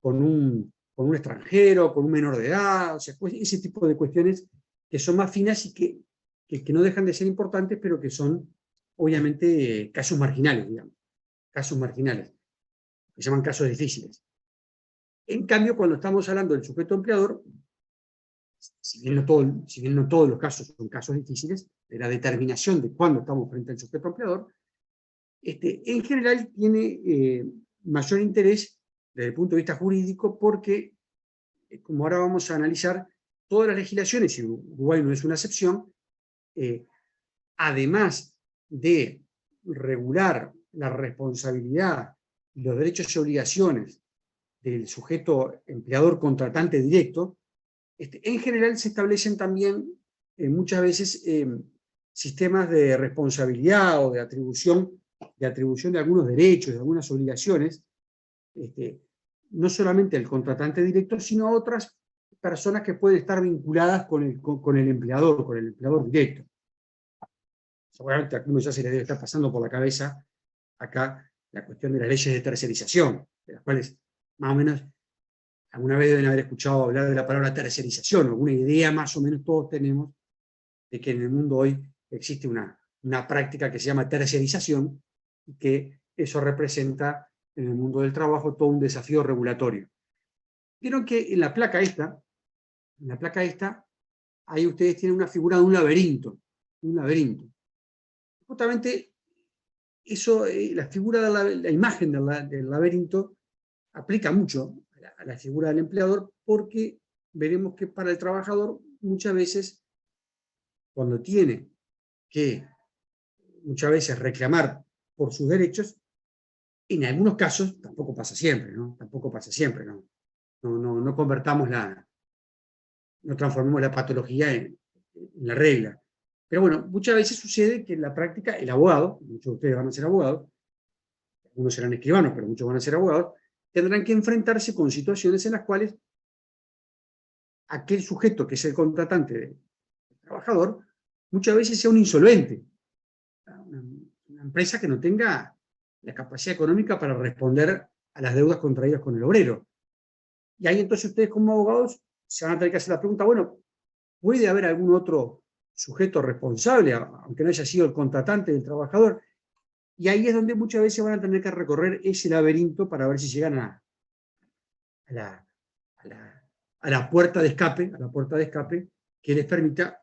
con un extranjero, con un menor de edad, o sea, ese tipo de cuestiones que son más finas y que no dejan de ser importantes, pero que son, obviamente, casos marginales, digamos, casos marginales, que se llaman casos difíciles. En cambio, cuando estamos hablando del sujeto empleador, si bien no todos los casos son casos difíciles, de la determinación de cuándo estamos frente al sujeto empleador, en general tiene mayor interés desde el punto de vista jurídico porque, como ahora vamos a analizar, todas las legislaciones, y Uruguay no es una excepción, además de regular la responsabilidad y los derechos y obligaciones del sujeto empleador contratante directo, en general se establecen también muchas veces sistemas de responsabilidad o de atribución de algunos derechos, de algunas obligaciones, no solamente al contratante directo, sino a otras personas que pueden estar vinculadas con el empleador directo. Seguramente a algunos ya se les debe estar pasando por la cabeza acá la cuestión de las leyes de tercerización, de las cuales más o menos alguna vez deben haber escuchado hablar de la palabra tercerización, alguna idea más o menos todos tenemos de que en el mundo hoy existe una práctica que se llama tercerización y que eso representa en el mundo del trabajo todo un desafío regulatorio. Vieron que en la placa esta, ahí ustedes tienen una figura de un laberinto. Justamente eso, la figura la imagen del laberinto aplica mucho a la figura del empleador, porque veremos que para el trabajador muchas veces, cuando tiene que muchas veces reclamar por sus derechos, en algunos casos, tampoco pasa siempre, ¿no? No convertamos no transformemos la patología en la regla. Pero bueno, muchas veces sucede que en la práctica el abogado, muchos de ustedes van a ser abogados, algunos serán escribanos, pero muchos van a ser abogados, tendrán que enfrentarse con situaciones en las cuales aquel sujeto que es el contratante del trabajador, muchas veces sea un insolvente, una empresa que no tenga la capacidad económica para responder a las deudas contraídas con el obrero. Y ahí entonces ustedes como abogados se van a tener que hacer la pregunta, bueno, ¿puede haber algún otro sujeto responsable, aunque no haya sido el contratante del trabajador? Y ahí es donde muchas veces van a tener que recorrer ese laberinto para ver si llegan a la puerta de escape, que les permita,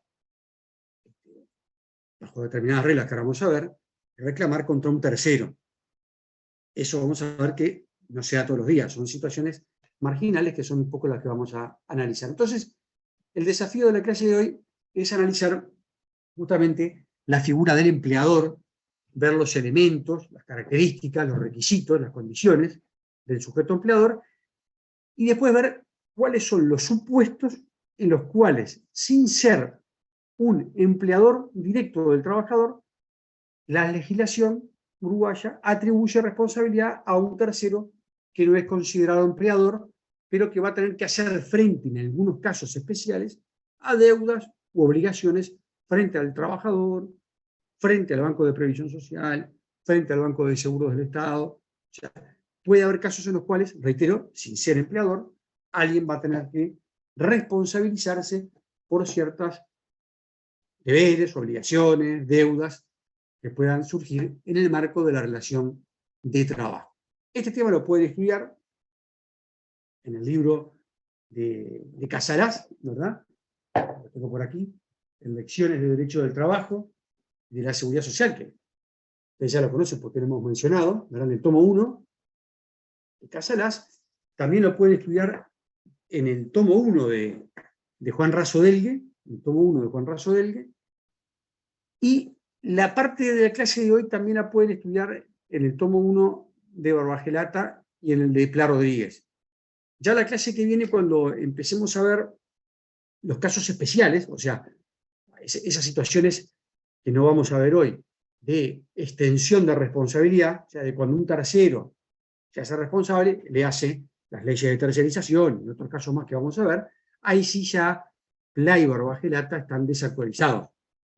bajo determinadas reglas que ahora vamos a ver, reclamar contra un tercero. Eso vamos a ver que no se da todos los días, son situaciones marginales que son un poco las que vamos a analizar. Entonces, el desafío de la clase de hoy es analizar justamente la figura del empleador, ver los elementos, las características, los requisitos, las condiciones del sujeto empleador, y después ver cuáles son los supuestos en los cuales, sin ser un empleador directo del trabajador, la legislación uruguaya atribuye responsabilidad a un tercero que no es considerado empleador, pero que va a tener que hacer frente, en algunos casos especiales, a deudas u obligaciones frente al trabajador, frente al Banco de Previsión Social, frente al Banco de Seguros del Estado. O sea, puede haber casos en los cuales, reitero, sin ser empleador, alguien va a tener que responsabilizarse por ciertas deberes, obligaciones, deudas que puedan surgir en el marco de la relación de trabajo. Este tema lo pueden estudiar en el libro de Casalas, ¿verdad? Lo tengo por aquí, en Lecciones de Derecho del Trabajo y de la Seguridad Social, que ustedes ya lo conocen porque lo hemos mencionado, ¿verdad? En el tomo 1 de Casalas. También lo pueden estudiar en el tomo 1 de Juan Raso Delgue, y la parte de la clase de hoy también la pueden estudiar en el tomo 1 de Barbagelata y en el de Pla Rodríguez. Ya la clase que viene, cuando empecemos a ver los casos especiales, o sea, esas situaciones que no vamos a ver hoy, de extensión de responsabilidad, o sea, de cuando un tercero se hace responsable, le hace las leyes de tercerización y otros casos más que vamos a ver, ahí sí ya Pla y Barbagelata están desactualizados.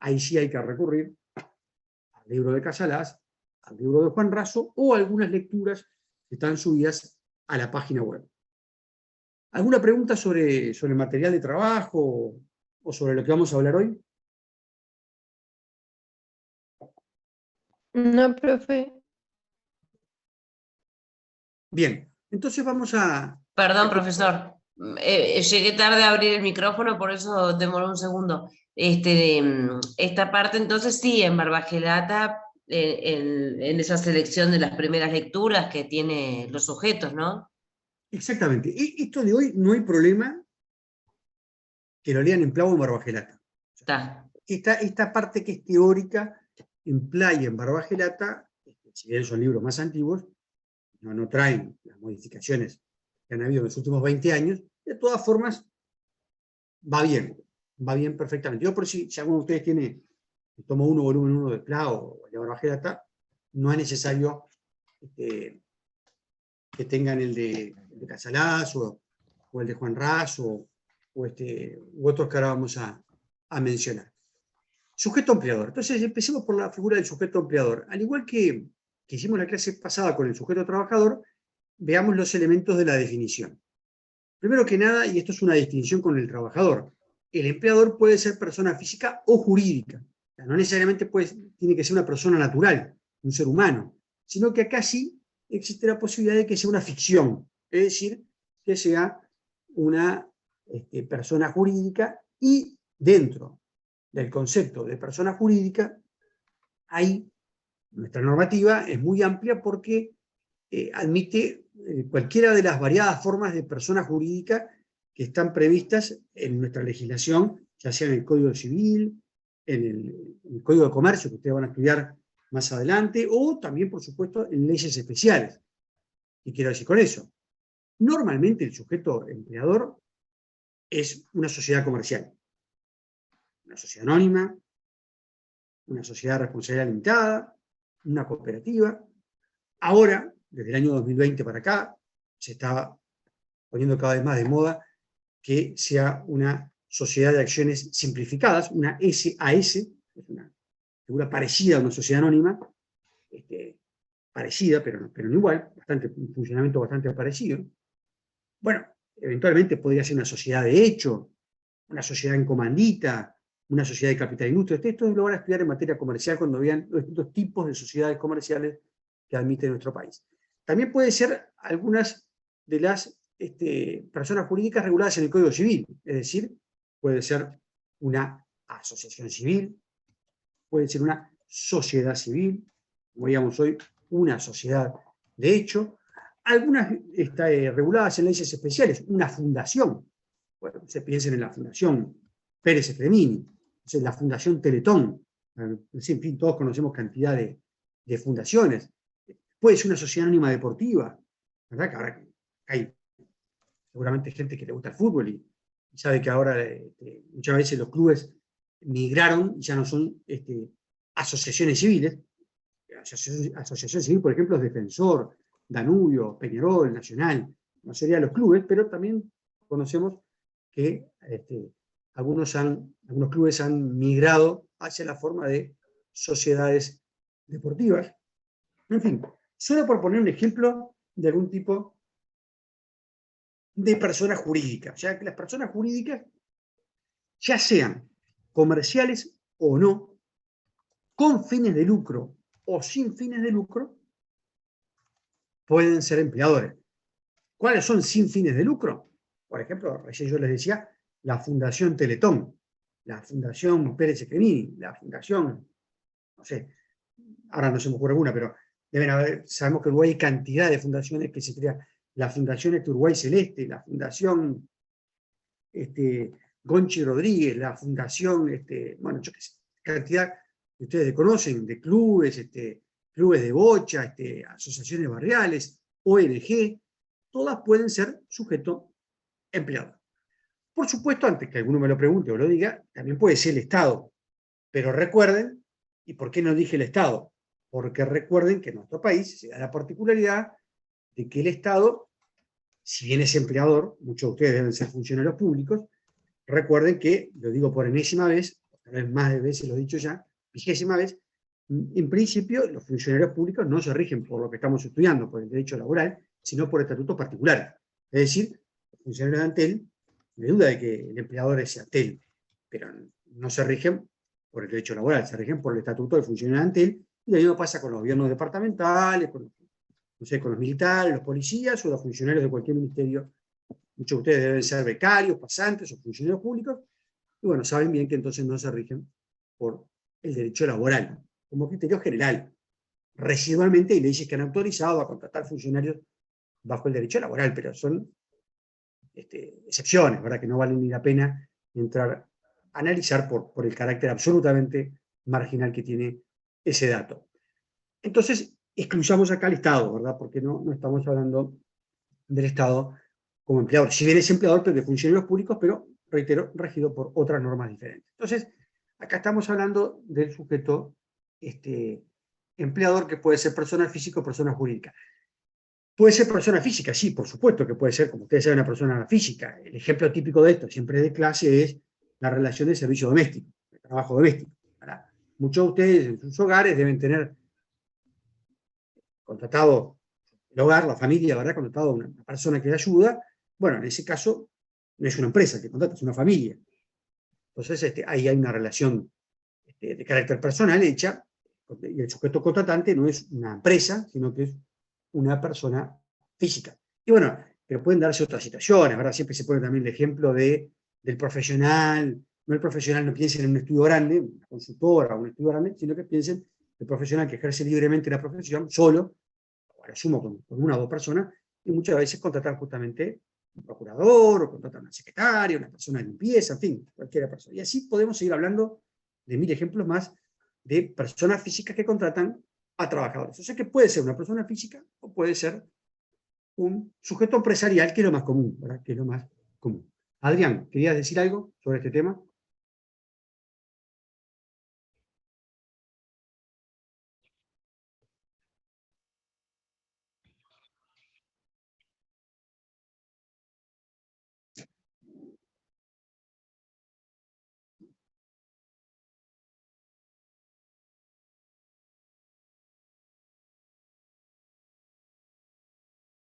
Ahí sí hay que recurrir al libro de Casalas, al libro de Juan Raso o algunas lecturas que están subidas a la página web. ¿Alguna pregunta sobre el material de trabajo o sobre lo que vamos a hablar hoy? No, profe. Bien, entonces vamos a... Perdón, profesor. Llegué tarde a abrir el micrófono, por eso demoró un segundo. Esta parte, entonces, sí, en Barbagelata, en esa selección de las primeras lecturas que tiene los sujetos, ¿no? Exactamente. Esto de hoy no hay problema que lo lean en Plavo o en Barbagelata. Está. Esta parte que es teórica, en Playa y en Barbagelata, si bien son libros más antiguos, no traen las modificaciones que han habido en los últimos 20 años, de todas formas, va bien perfectamente. Yo por si alguno de ustedes tiene el tomo 1, volumen 1 de Plao o de Barbagelata, no es necesario que tengan el de Casalás o el de Juan Ras u otros que ahora vamos a mencionar. Sujeto empleador. Entonces, empecemos por la figura del sujeto empleador. Al igual que hicimos la clase pasada con el sujeto trabajador, veamos los elementos de la definición. Primero que nada, y esto es una distinción con el trabajador, el empleador puede ser persona física o jurídica. O sea, no necesariamente tiene que ser una persona natural, un ser humano, sino que acá sí existe la posibilidad de que sea una ficción, es decir, que sea una persona jurídica, y dentro del concepto de persona jurídica, ahí nuestra normativa es muy amplia porque admite cualquiera de las variadas formas de persona jurídica que están previstas en nuestra legislación, ya sea en el Código Civil, en el Código de Comercio, que ustedes van a estudiar más adelante, o también, por supuesto, en leyes especiales. ¿Qué quiero decir con eso? Normalmente el sujeto empleador es una sociedad comercial, una sociedad anónima, una sociedad de responsabilidad limitada, una cooperativa. Ahora, desde el año 2020 para acá, se está poniendo cada vez más de moda que sea una sociedad de acciones simplificadas, una SAS, es una figura parecida a una sociedad anónima, parecida, pero no igual, un funcionamiento bastante parecido. Bueno, eventualmente podría ser una sociedad de hecho, una sociedad en comandita, una sociedad de capital industria. Esto lo van a estudiar en materia comercial cuando vean los distintos tipos de sociedades comerciales que admite nuestro país. También puede ser algunas de las personas jurídicas reguladas en el Código Civil, es decir, puede ser una asociación civil, puede ser una sociedad civil, como digamos hoy, una sociedad de hecho, algunas reguladas en leyes especiales, una fundación. Bueno, se piensen en la Fundación Pérez Efremini, la Fundación Teletón, en fin, todos conocemos cantidad de fundaciones. Puede ser una sociedad anónima deportiva, ¿verdad? Que ahora hay seguramente gente que le gusta el fútbol y sabe que ahora muchas veces los clubes migraron y ya no son asociaciones civiles. Asociación civil, por ejemplo, es Defensor, Danubio, Peñarol, Nacional, no serían los clubes, pero también conocemos que algunos clubes han migrado hacia la forma de sociedades deportivas. En fin, solo por poner un ejemplo de algún tipo de persona jurídica. O sea, que las personas jurídicas, ya sean comerciales o no, con fines de lucro o sin fines de lucro, pueden ser empleadores. ¿Cuáles son sin fines de lucro? Por ejemplo, recién yo les decía, la Fundación Teletón, la Fundación Pérez Efremini, la Fundación, no sé, ahora no se me ocurre alguna, pero deben haber, sabemos que en Uruguay hay cantidad de fundaciones que se crean, la Fundación Uruguay Celeste, la Fundación Gonchi Rodríguez, la Fundación, bueno, yo qué sé, cantidad que ustedes conocen, de clubes, clubes de bocha, asociaciones barriales, ONG, todas pueden ser sujeto empleador. Por supuesto, antes que alguno me lo pregunte o lo diga, también puede ser el Estado. Pero recuerden, ¿y por qué no dije el Estado? Porque recuerden que en nuestro país se da la particularidad de que el Estado, si bien es empleador, muchos de ustedes deben ser funcionarios públicos, recuerden que, lo digo por enésima vez, tal vez más de veces lo he dicho ya, 20ª vez, en principio los funcionarios públicos no se rigen por lo que estamos estudiando, por el derecho laboral, sino por estatutos particulares. Es decir, los funcionarios de Antel, no hay duda de que el empleador es Antel, pero no se rigen por el derecho laboral, se rigen por el estatuto del funcionario de Antel, y lo mismo pasa con los gobiernos departamentales, con, no sé, con los militares, los policías o los funcionarios de cualquier ministerio. Muchos de ustedes deben ser becarios, pasantes o funcionarios públicos, y bueno, saben bien que entonces no se rigen por el derecho laboral, como criterio general. Residualmente hay leyes que han autorizado a contratar funcionarios bajo el derecho laboral, pero son excepciones, ¿verdad? Que no valen ni la pena entrar a analizar por el carácter absolutamente marginal que tiene ese dato. Entonces, excluyamos acá al Estado, ¿verdad? Porque no estamos hablando del Estado como empleador. Si bien es empleador, pero de funcionarios públicos, pero, reitero, regido por otras normas diferentes. Entonces, acá estamos hablando del sujeto empleador, que puede ser persona física o persona jurídica. Puede ser persona física, sí, por supuesto que puede ser, como ustedes saben, una persona física. El ejemplo típico de esto, siempre de clase, es la relación de servicio doméstico, de trabajo doméstico. ¿Verdad? Muchos de ustedes en sus hogares deben tener contratado el hogar, la familia, ¿verdad? Contratado a una persona que le ayuda. Bueno, en ese caso no es una empresa que contrata, es una familia. Entonces ahí hay una relación de carácter personal hecha, y el sujeto contratante no es una empresa, sino que es una persona física. Y bueno, pero pueden darse otras situaciones, ¿verdad? Siempre se pone también el ejemplo del profesional. No, el profesional no piensen en un estudio grande, una consultora o un estudio grande, sino que piensen el profesional que ejerce libremente la profesión, solo, o lo asumo con una o dos personas, y muchas veces contratan justamente un procurador, o contratan una secretaria, una persona de limpieza, en fin, cualquier persona. Y así podemos seguir hablando de 1000 ejemplos más de personas físicas que contratan a trabajadores. O sea que puede ser una persona física o puede ser un sujeto empresarial, que es lo más común, ¿verdad? Que es lo más común. Adrián, ¿querías decir algo sobre este tema?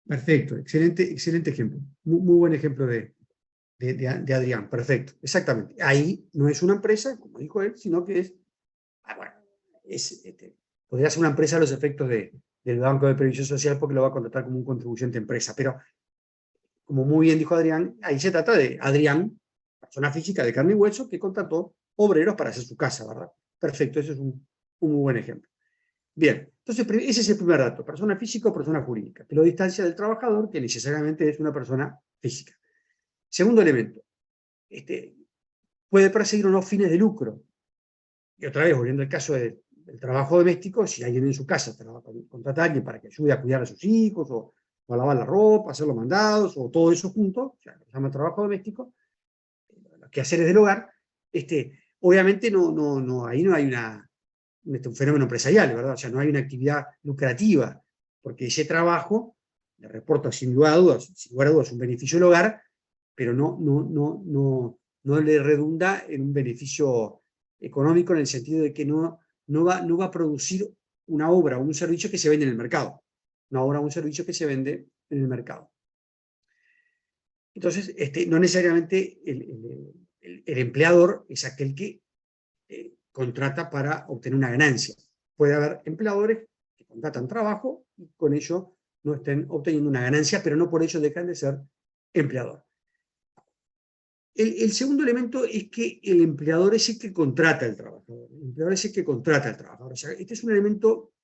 Perfecto, excelente ejemplo. Muy buen ejemplo de Adrián, perfecto, exactamente. Ahí no es una empresa, como dijo él, sino que es, bueno, podría ser una empresa a los efectos del Banco de Previsión Social, porque lo va a contratar como un contribuyente empresa, pero como muy bien dijo Adrián, ahí se trata de Adrián, persona física de carne y hueso, que contrató obreros para hacer su casa, ¿verdad? Perfecto, ese es un muy buen ejemplo. Bien, entonces ese es el primer dato, persona física o persona jurídica, que lo distancia del trabajador, que necesariamente es una persona física. Segundo elemento, puede perseguir o no fines de lucro. Y otra vez, volviendo al caso del trabajo doméstico, si alguien en su casa contrata a alguien para que ayude a cuidar a sus hijos, o a lavar la ropa, hacer los mandados, o todo eso junto, o sea, se llama trabajo doméstico, los quehaceres del hogar, obviamente ahí no hay un fenómeno empresarial, ¿verdad? O sea, no hay una actividad lucrativa, porque ese trabajo le reporta sin lugar a dudas un beneficio al hogar, pero no le redunda en un beneficio económico, en el sentido de que no va a producir una obra o un servicio que se vende en el mercado. Una obra o un servicio que se vende en el mercado. Entonces, no necesariamente el empleador es aquel que contrata para obtener una ganancia. Puede haber empleadores que contratan trabajo y con ello no estén obteniendo una ganancia, pero no por ello dejan de ser empleador. El segundo elemento es que el empleador es el que contrata al trabajador. El empleador es el que contrata al trabajador. O sea, este es un elemento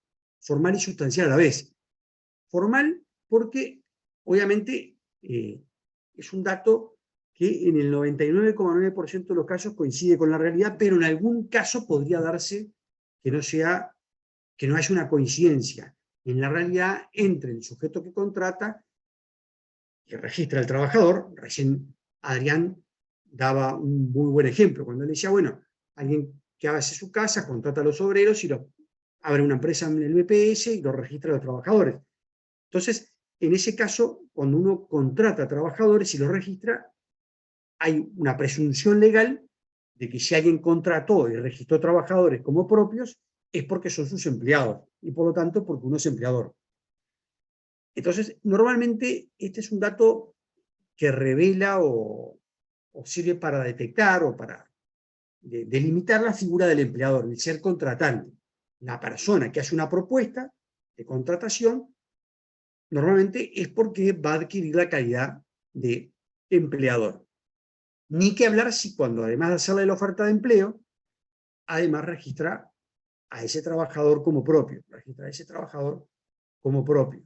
formal y sustancial a la vez. Formal porque, obviamente, es un dato que en el 99,9% de los casos coincide con la realidad, pero en algún caso podría darse que no haya una coincidencia en la realidad entre el sujeto que contrata, que registra al trabajador. Recién Adrián daba un muy buen ejemplo cuando él decía, bueno, alguien que hace su casa, contrata a los obreros y abre una empresa en el BPS y lo registra a los trabajadores. Entonces, en ese caso, cuando uno contrata a trabajadores y los registra, hay una presunción legal de que si alguien contrató y registró trabajadores como propios, es porque son sus empleados, y por lo tanto porque uno es empleador. Entonces, normalmente este es un dato que revela o sirve para detectar o para delimitar la figura del empleador, el ser contratante. La persona que hace una propuesta de contratación normalmente es porque va a adquirir la calidad de empleador. Ni que hablar si cuando además de hacerle la oferta de empleo, además registra a ese trabajador como propio. Registra a ese trabajador como propio.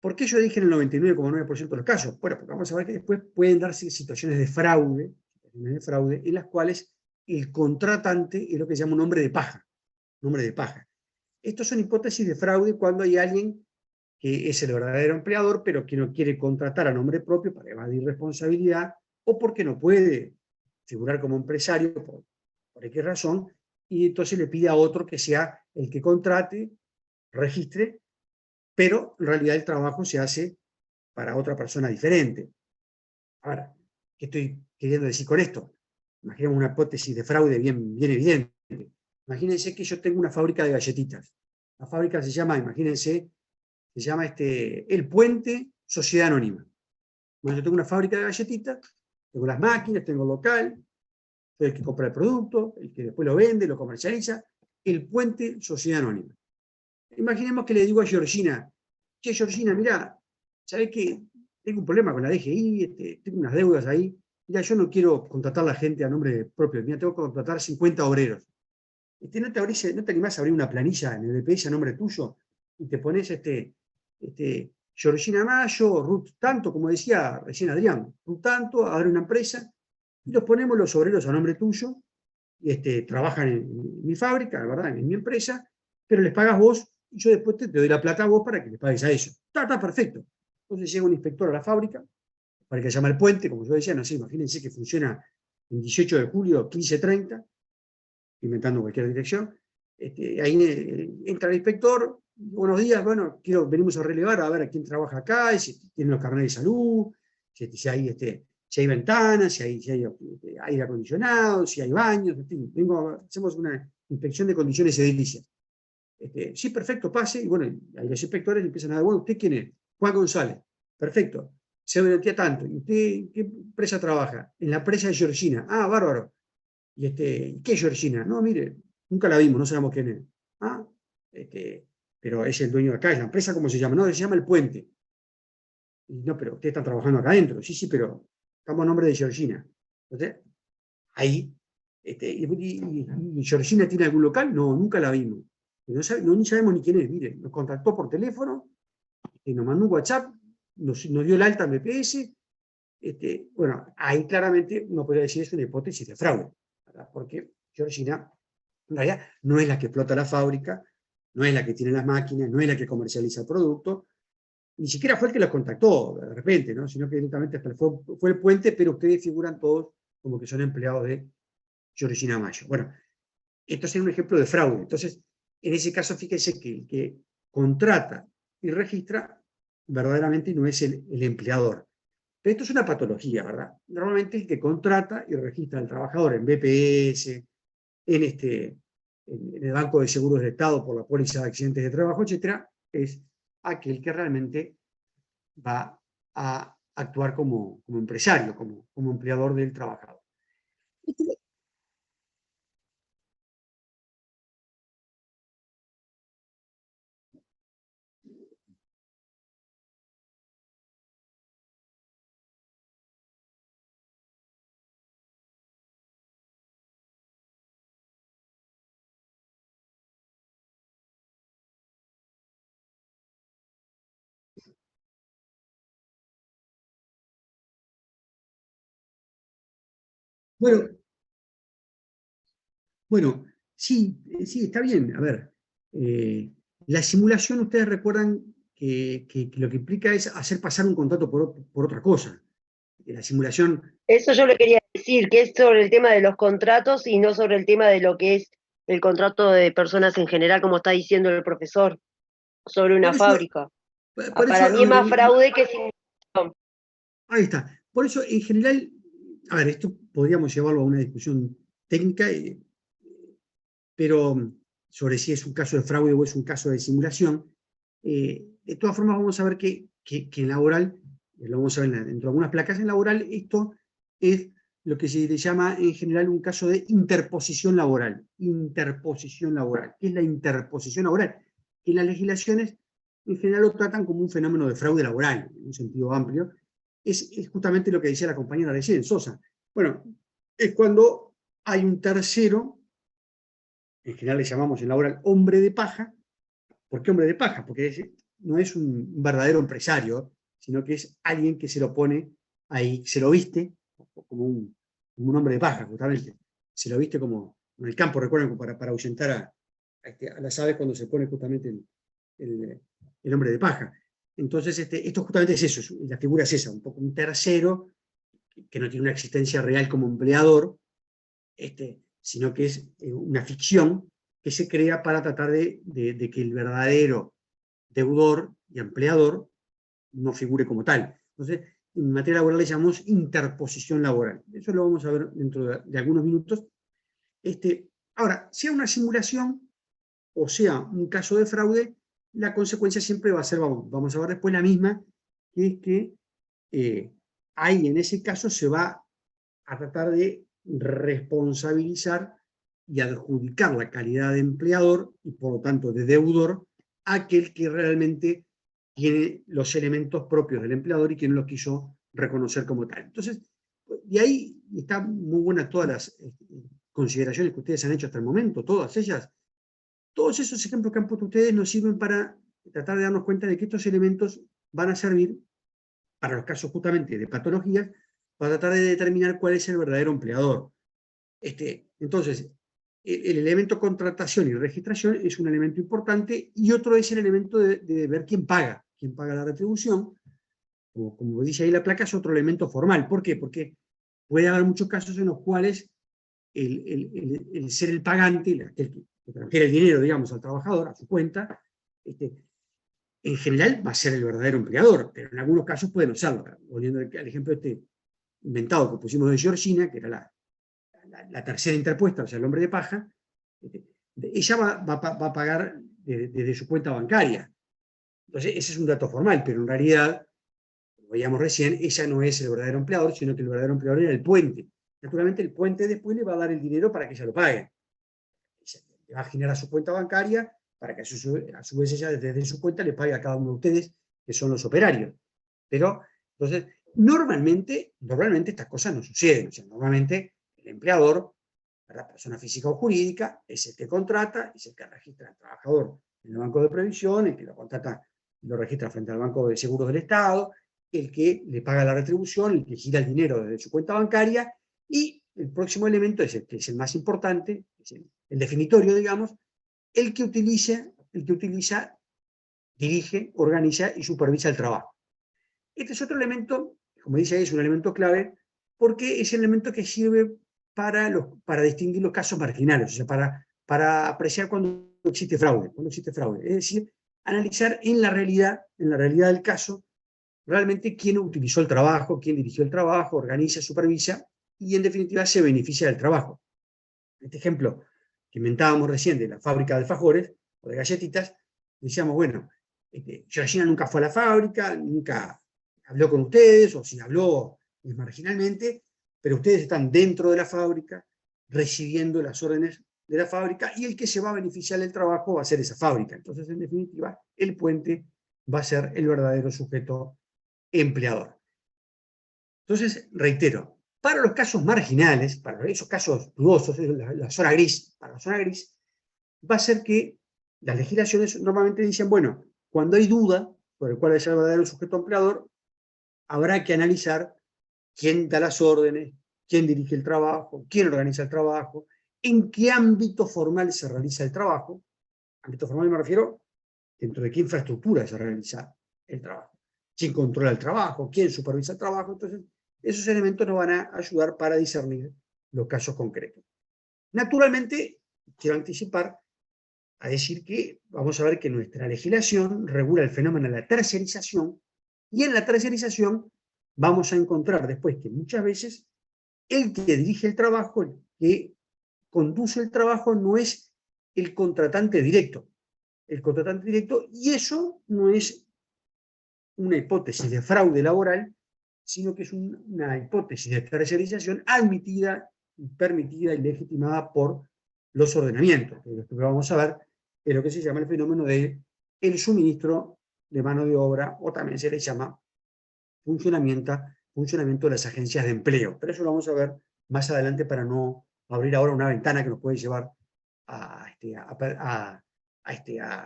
¿Por qué yo dije en el 99,9% de los casos? Bueno, porque vamos a ver que después pueden darse situaciones de fraude en las cuales el contratante es lo que se llama un hombre de paja. Estos son hipótesis de fraude cuando hay alguien que es el verdadero empleador, pero que no quiere contratar a nombre propio para evadir responsabilidad, o porque no puede figurar como empresario por cualquier razón, y entonces le pide a otro que sea el que contrate, registre, pero en realidad el trabajo se hace para otra persona diferente. Ahora, ¿qué estoy queriendo decir con esto? Imaginemos una hipótesis de fraude bien evidente. Imagínense que yo tengo una fábrica de galletitas. La fábrica se llama, imagínense, se llama El Puente Sociedad Anónima. Bueno, yo tengo una fábrica de galletitas, tengo las máquinas, tengo el local, soy el que compra el producto, el que después lo vende, lo comercializa. El Puente Sociedad Anónima. Imaginemos que le digo a Georgina, che, Georgina, mirá, ¿sabés qué? Tengo un problema con la DGI, tengo unas deudas ahí. Mira, yo no quiero contratar a la gente a nombre propio, mira, tengo que contratar 50 obreros. ¿No te animás a abrir una planilla en el DPS a nombre tuyo? Y te pones Georgina Mayo, Ruth tanto, como decía recién Adrián, Ruth tanto, abre una empresa, y los ponemos los obreros a nombre tuyo, y trabajan en mi fábrica, ¿verdad? En mi empresa, pero les pagas vos, y yo después te doy la plata a vos para que les pagues a ellos. Está perfecto. Entonces llega un inspector a la fábrica, para que se llama El Puente, como yo decía, no sé, imagínense que funciona el 18 de julio, 15:30, inventando cualquier dirección. Ahí entra el inspector, buenos días, bueno, venimos a relevar a ver a quién trabaja acá, si tiene los carnets de salud, si hay ventanas, si hay aire acondicionado, si hay baños, en fin, hacemos una inspección de condiciones edilicias. Sí, perfecto, pase, y bueno, ahí los inspectores empiezan a dar, bueno, ¿usted quién es? Juan González, perfecto, se garantía tanto, ¿y usted qué empresa trabaja? En la empresa de Georgina, ah, bárbaro, ¿qué es Georgina? No, mire, nunca la vimos, no sabemos quién es. Ah, pero es el dueño de acá, es la empresa, ¿cómo se llama? No, se llama El Puente. Y no, pero usted está trabajando acá adentro. Sí, sí, pero estamos a nombre de Georgina. Entonces, ahí, ¿y Georgina tiene algún local? No, nunca la vimos. Ni sabemos ni quién es. Mire, nos contactó por teléfono, nos mandó un WhatsApp, nos dio el alta en BPS. Bueno, ahí claramente uno podría decir es una hipótesis de fraude, ¿verdad? Porque Georgina, en realidad, no es la que explota la fábrica, no es la que tiene las máquinas, no es la que comercializa el producto, ni siquiera fue el que los contactó de repente, ¿no? Sino que directamente fue El Puente, pero ustedes figuran todos como que son empleados de Georgina Mayo. Bueno, esto es un ejemplo de fraude. Entonces, en ese caso, fíjense que el que contrata y registra verdaderamente no es el empleador. Pero esto es una patología, ¿verdad? Normalmente el que contrata y registra al trabajador en BPS, en el Banco de Seguros de Estado por la póliza de accidentes de trabajo, etcétera, es aquel que realmente va a actuar como empresario, como empleador del trabajador. Bueno, bueno, sí, sí, está bien. A ver, la simulación, ustedes recuerdan que lo que implica es hacer pasar un contrato por otra cosa. La simulación. Eso yo le quería decir, que es sobre el tema de los contratos y no sobre el tema de lo que es el contrato de personas en general, como está diciendo el profesor, sobre una Por eso, fábrica. por eso, Para mí es más fraude que simulación. ahí está. Por eso, en general, a ver, esto podríamos llevarlo a una discusión técnica, pero sobre si es un caso de fraude o es un caso de simulación. De todas formas, vamos a ver que en laboral lo vamos a ver dentro de algunas placas en laboral, esto es lo que se le llama en general un caso de interposición laboral. Interposición laboral. ¿Qué es la interposición laboral? Que las legislaciones en general lo tratan como un fenómeno de fraude laboral, en un sentido amplio. Es justamente lo que decía la compañera recién, Sosa. Bueno, es cuando hay un tercero, en general le llamamos en laboral hombre de paja. ¿Por qué hombre de paja? Porque no es un verdadero empresario, sino que es alguien que se lo pone ahí, se lo viste como un hombre de paja, justamente. Se lo viste como en el campo, recuerden, para ahuyentar a las aves cuando se pone justamente el hombre de paja. Entonces, esto justamente es eso, la figura es esa, un poco un tercero que no tiene una existencia real como empleador, sino que es una ficción que se crea para tratar de que el verdadero deudor y empleador no figure como tal. Entonces, en materia laboral le llamamos interposición laboral. Eso lo vamos a ver dentro de algunos minutos. Ahora, sea una simulación o sea un caso de fraude, la consecuencia siempre va a ser, vamos a ver después la misma, que es que ahí en ese caso se va a tratar de responsabilizar y adjudicar la calidad de empleador y por lo tanto de deudor a aquel que realmente tiene los elementos propios del empleador y que no los quiso reconocer como tal. Entonces, de ahí están muy buenas todas las consideraciones que ustedes han hecho hasta el momento, todas ellas. Todos esos ejemplos que han puesto ustedes nos sirven para tratar de darnos cuenta de que estos elementos van a servir para los casos justamente de patologías, para tratar de determinar cuál es el verdadero empleador. Entonces, el elemento contratación y registración es un elemento importante, y otro es el elemento de ver quién paga la retribución. Como dice ahí la placa, es otro elemento formal. ¿Por qué? Porque puede haber muchos casos en los cuales el ser el pagante, el que transfiere el dinero, digamos, al trabajador, a su cuenta, en general va a ser el verdadero empleador, pero en algunos casos puede no serlo. Volviendo al ejemplo inventado que pusimos de Georgina, que era la tercera interpuesta, o sea, el hombre de paja, ella va a pagar desde su cuenta bancaria. Entonces, ese es un dato formal, pero en realidad, como veíamos recién, ella no es el verdadero empleador, sino que el verdadero empleador era el puente. Naturalmente, el puente después le va a dar el dinero para que ella lo pague. Le va a generar su cuenta bancaria para que a su vez ella desde su cuenta le pague a cada uno de ustedes, que son los operarios. Pero, entonces, normalmente estas cosas no suceden. O sea, normalmente el empleador, la persona física o jurídica, es el que contrata, es el que registra al trabajador en el banco de previsión, el que lo contrata y lo registra frente al banco de seguros del Estado, el que le paga la retribución, el que gira el dinero desde su cuenta bancaria, y el próximo elemento es que es el más importante, es el definitorio, digamos, el que utiliza, dirige, organiza y supervisa el trabajo. Este es otro elemento, como dice ahí, es un elemento clave, porque es el elemento que sirve para distinguir los casos marginales, o sea, para apreciar cuando existe fraude. Es decir, analizar en la realidad del caso, realmente quién utilizó el trabajo, quién dirigió el trabajo, organiza, supervisa, y en definitiva se beneficia del trabajo. Este ejemplo que inventábamos recién de la fábrica de alfajores o de galletitas, decíamos, bueno, Georgina nunca fue a la fábrica, nunca habló con ustedes, o si habló marginalmente, pero ustedes están dentro de la fábrica, recibiendo las órdenes de la fábrica, y el que se va a beneficiar del trabajo va a ser esa fábrica. Entonces, en definitiva, el puente va a ser el verdadero sujeto empleador. Entonces, reitero, para los casos marginales, para esos casos dudosos, la zona gris, para la zona gris, va a ser que las legislaciones normalmente dicen, bueno, cuando hay duda sobre cuál es el verdadero sujeto empleador, habrá que analizar quién da las órdenes, quién dirige el trabajo, quién organiza el trabajo, en qué ámbito formal se realiza el trabajo. Ámbito formal me refiero dentro de qué infraestructura se realiza el trabajo, quién controla el trabajo, quién supervisa el trabajo. Entonces, esos elementos nos van a ayudar para discernir los casos concretos. Naturalmente, quiero anticipar a decir que vamos a ver que nuestra legislación regula el fenómeno de la tercerización, y en la tercerización vamos a encontrar después que muchas veces el que dirige el trabajo, el que conduce el trabajo, no es el contratante directo. Y eso no es una hipótesis de fraude laboral, sino que es una hipótesis de tercerización admitida, permitida y legitimada por los ordenamientos. Lo que vamos a ver es lo que se llama el fenómeno de el suministro de mano de obra, o también se le llama funcionamiento de las agencias de empleo. Pero eso lo vamos a ver más adelante para no abrir ahora una ventana que nos puede llevar a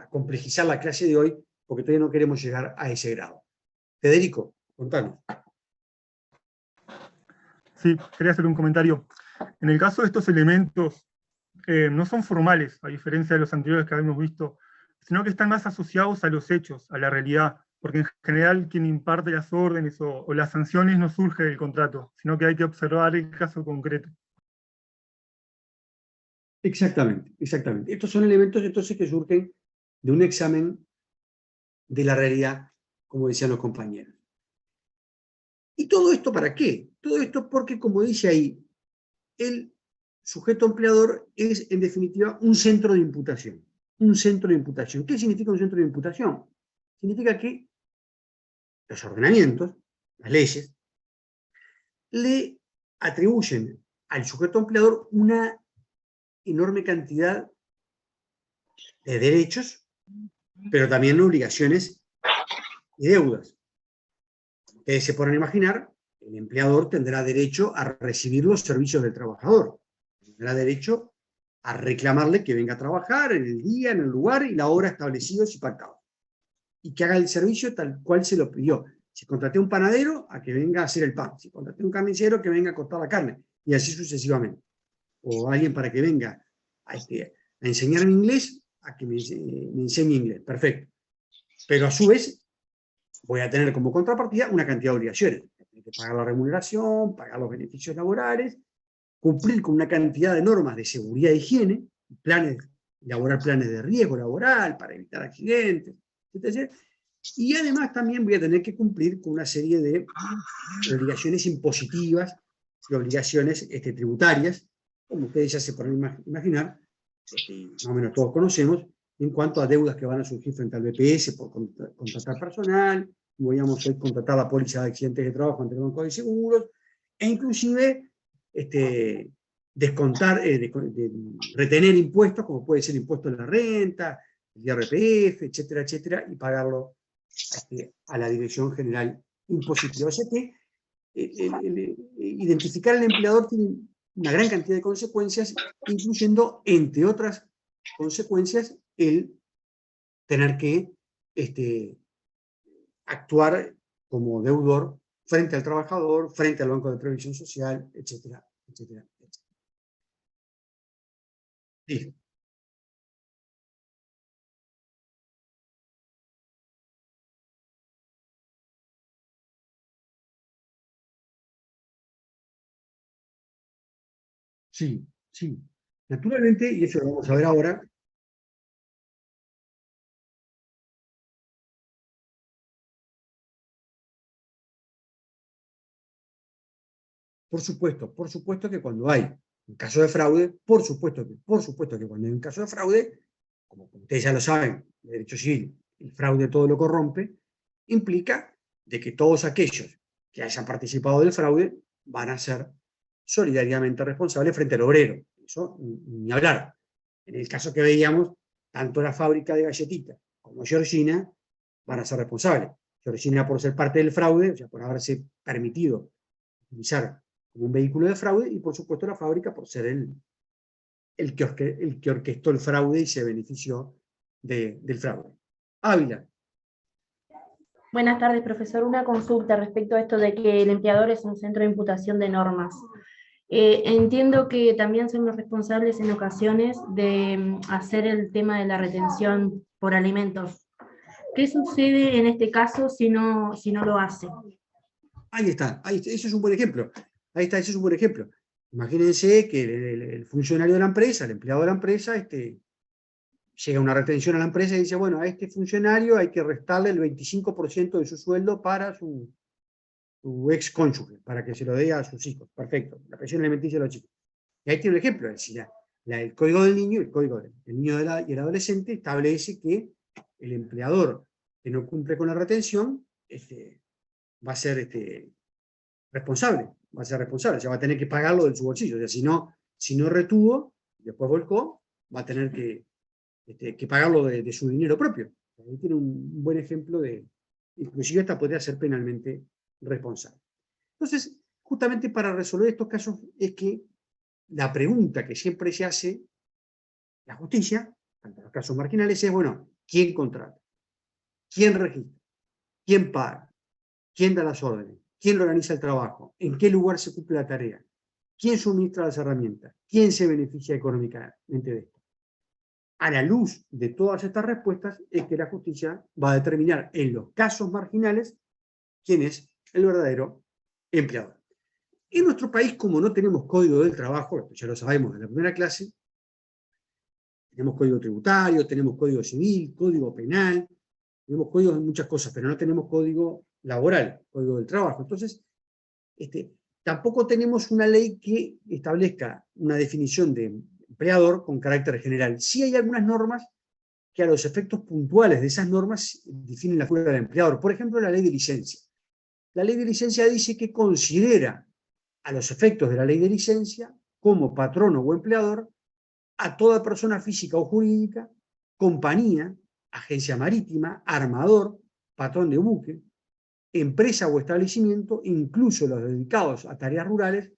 complejizar la clase de hoy, porque todavía no queremos llegar a ese grado. Federico, contanos. Sí, quería hacer un comentario. En el caso de estos elementos, no son formales, a diferencia de los anteriores que habíamos visto, sino que están más asociados a los hechos, a la realidad, porque en general quien imparte las órdenes o las sanciones no surge del contrato, sino que hay que observar el caso concreto. Exactamente, exactamente. Estos son elementos entonces que surgen de un examen de la realidad, como decían los compañeros. ¿Y todo esto para qué? Todo esto porque, como dice ahí, el sujeto empleador es, en definitiva, un centro de imputación. Un centro de imputación. ¿Qué significa un centro de imputación? Significa que los ordenamientos, las leyes, le atribuyen al sujeto empleador una enorme cantidad de derechos, pero también obligaciones y deudas. Ustedes se pueden imaginar, el empleador tendrá derecho a recibir los servicios del trabajador, tendrá derecho a reclamarle que venga a trabajar en el día, en el lugar y la hora establecidos y pactados, y que haga el servicio tal cual se lo pidió. Si contraté a un panadero, a que venga a hacer el pan. Si contraté a un carnicero, que venga a cortar la carne, y así sucesivamente. O alguien para que venga a enseñarme inglés, a que me enseñe inglés. Perfecto. Pero a su vez, voy a tener como contrapartida una cantidad de obligaciones. Tengo que pagar la remuneración, pagar los beneficios laborales, cumplir con una cantidad de normas de seguridad e higiene, elaborar planes de riesgo laboral para evitar accidentes, etc. Y además también voy a tener que cumplir con una serie de obligaciones impositivas y obligaciones tributarias, como ustedes ya se pueden imaginar, más o menos todos conocemos, en cuanto a deudas que van a surgir frente al BPS por contratar personal, voy a contratar la póliza de accidentes de trabajo ante el Banco de Seguros, e inclusive descontar, retener impuestos, como puede ser el impuesto de la renta, el IRPF, etcétera, etcétera, y pagarlo a la Dirección General Impositiva. O sea que identificar al empleador tiene una gran cantidad de consecuencias, incluyendo, entre otras consecuencias, el tener que actuar como deudor frente al trabajador, frente al Banco de Previsión Social, etcétera, etcétera, etcétera. Sí. Sí, sí. Naturalmente, y eso lo vamos a ver ahora, por supuesto que cuando hay un caso de fraude, por supuesto que cuando hay un caso de fraude, como ustedes ya lo saben, el derecho civil, el fraude todo lo corrompe, implica de que todos aquellos que hayan participado del fraude van a ser solidariamente responsables frente al obrero. Eso ni hablar. En el caso que veíamos, tanto la fábrica de galletitas como Georgina van a ser responsables. Georgina por ser parte del fraude, o sea, por haberse permitido utilizar como un vehículo de fraude, y por supuesto la fábrica por ser el que orquestó el fraude y se benefició del fraude. Ávila. Buenas tardes, profesor. Una consulta respecto a esto de que el empleador es un centro de imputación de normas. Entiendo que también son los responsables en ocasiones de hacer el tema de la retención por alimentos. ¿Qué sucede en este caso si no lo hace? Ahí está, eso es un buen ejemplo. Ahí está, ese es un buen ejemplo. Imagínense que el funcionario de la empresa, el empleado de la empresa, llega a una retención a la empresa y dice, bueno, a este funcionario hay que restarle el 25% de su sueldo para su ex cónyuge, para que se lo dé a sus hijos. Perfecto, la pensión alimenticia de los chicos. Y ahí tiene un ejemplo, es decir, el código del niño, el código del niño y el adolescente establece que el empleador que no cumple con la retención va a ser responsable, o sea, va a tener que pagarlo de su bolsillo. O sea, si no retuvo, después volcó, va a tener que pagarlo de su dinero propio. Ahí tiene un buen ejemplo inclusive hasta podría ser penalmente responsable. Entonces, justamente para resolver estos casos es que la pregunta que siempre se hace la justicia, ante los casos marginales, es, bueno, ¿quién contrata? ¿Quién registra? ¿Quién paga? ¿Quién da las órdenes? ¿Quién organiza el trabajo? ¿En qué lugar se cumple la tarea? ¿Quién suministra las herramientas? ¿Quién se beneficia económicamente de esto? A la luz de todas estas respuestas es que la justicia va a determinar en los casos marginales quién es el verdadero empleador. En nuestro país, como no tenemos código del trabajo, esto ya lo sabemos en la primera clase, tenemos código tributario, tenemos código civil, código penal, tenemos códigos de muchas cosas, pero no tenemos código laboral, código del trabajo. Entonces, tampoco tenemos una ley que establezca una definición de empleador con carácter general. Sí hay algunas normas que a los efectos puntuales de esas normas definen la figura del empleador. Por ejemplo, la ley de licencia. La ley de licencia dice que considera a los efectos de la ley de licencia como patrono o empleador a toda persona física o jurídica, compañía, agencia marítima, armador, patrón de buque, empresa o establecimiento, incluso los dedicados a tareas rurales,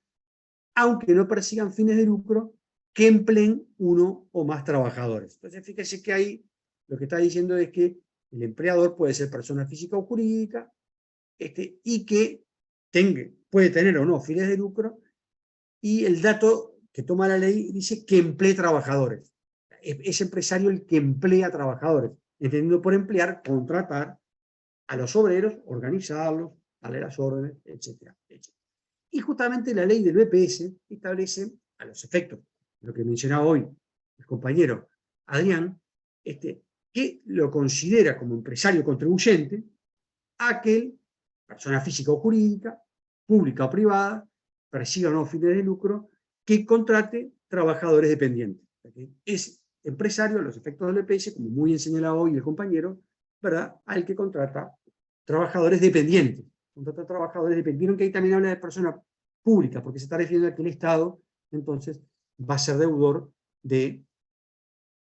aunque no persigan fines de lucro, que empleen uno o más trabajadores. Entonces, fíjese que ahí lo que está diciendo es que el empleador puede ser persona física o jurídica, y que puede tener o no fines de lucro, y el dato que toma la ley dice que emplee trabajadores. Es empresario el que emplea trabajadores, entendiendo por emplear, contratar a los obreros, organizarlos, darle las órdenes, etcétera, etcétera. Y justamente la ley del BPS establece, a los efectos, lo que mencionaba hoy el compañero Adrián, que lo considera como empresario contribuyente aquel, persona física o jurídica, pública o privada, persiga o no fines de lucro, que contrate trabajadores dependientes. Es empresario, a los efectos del BPS, como muy bien señalado hoy el compañero, ¿verdad?, al que contrata trabajadores dependientes. Contrata trabajadores dependientes. Vieron que ahí también habla de persona pública, porque se está refiriendo a que el Estado, entonces, va a ser deudor de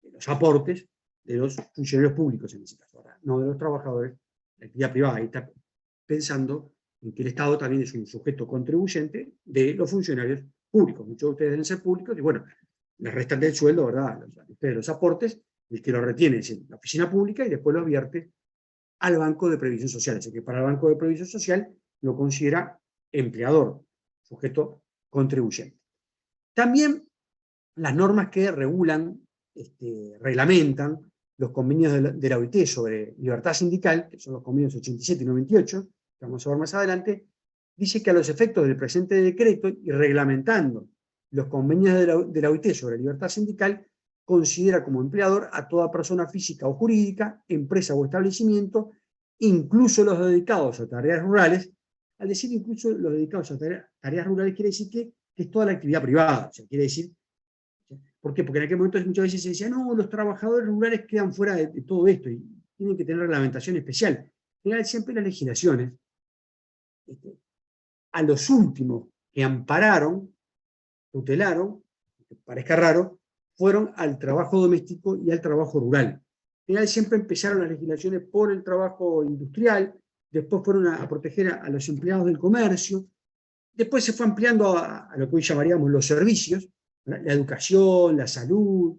los aportes de los funcionarios públicos en ese caso, ¿verdad?, no de los trabajadores de la actividad privada. Ahí está pensando en que el Estado también es un sujeto contribuyente de los funcionarios públicos. Muchos de ustedes deben ser públicos y, bueno, les restan del sueldo, ¿verdad?, los aportes, el que lo retiene es la oficina pública y después lo vierte al Banco de Previsión Social. Así que para el Banco de Previsión Social lo considera empleador, sujeto contribuyente. También las normas que regulan, reglamentan los convenios de la OIT sobre libertad sindical, que son los convenios 87 y 98, que vamos a ver más adelante, dice que a los efectos del presente decreto y reglamentando los convenios de la OIT sobre libertad sindical, considera como empleador a toda persona física o jurídica, empresa o establecimiento, incluso los dedicados a tareas rurales. Al decir incluso los dedicados a tareas rurales, quiere decir que es toda la actividad privada. O sea, quiere decir, ¿por qué? Porque en aquel momento muchas veces se decía, no, los trabajadores rurales quedan fuera de todo esto y tienen que tener reglamentación especial. En general, siempre las legislaciones, a los últimos que ampararon, tutelaron, que parezca raro, fueron al trabajo doméstico y al trabajo rural. En general siempre empezaron las legislaciones por el trabajo industrial, después fueron a proteger a los empleados del comercio, después se fue ampliando a lo que hoy llamaríamos los servicios, ¿verdad?, la educación, la salud,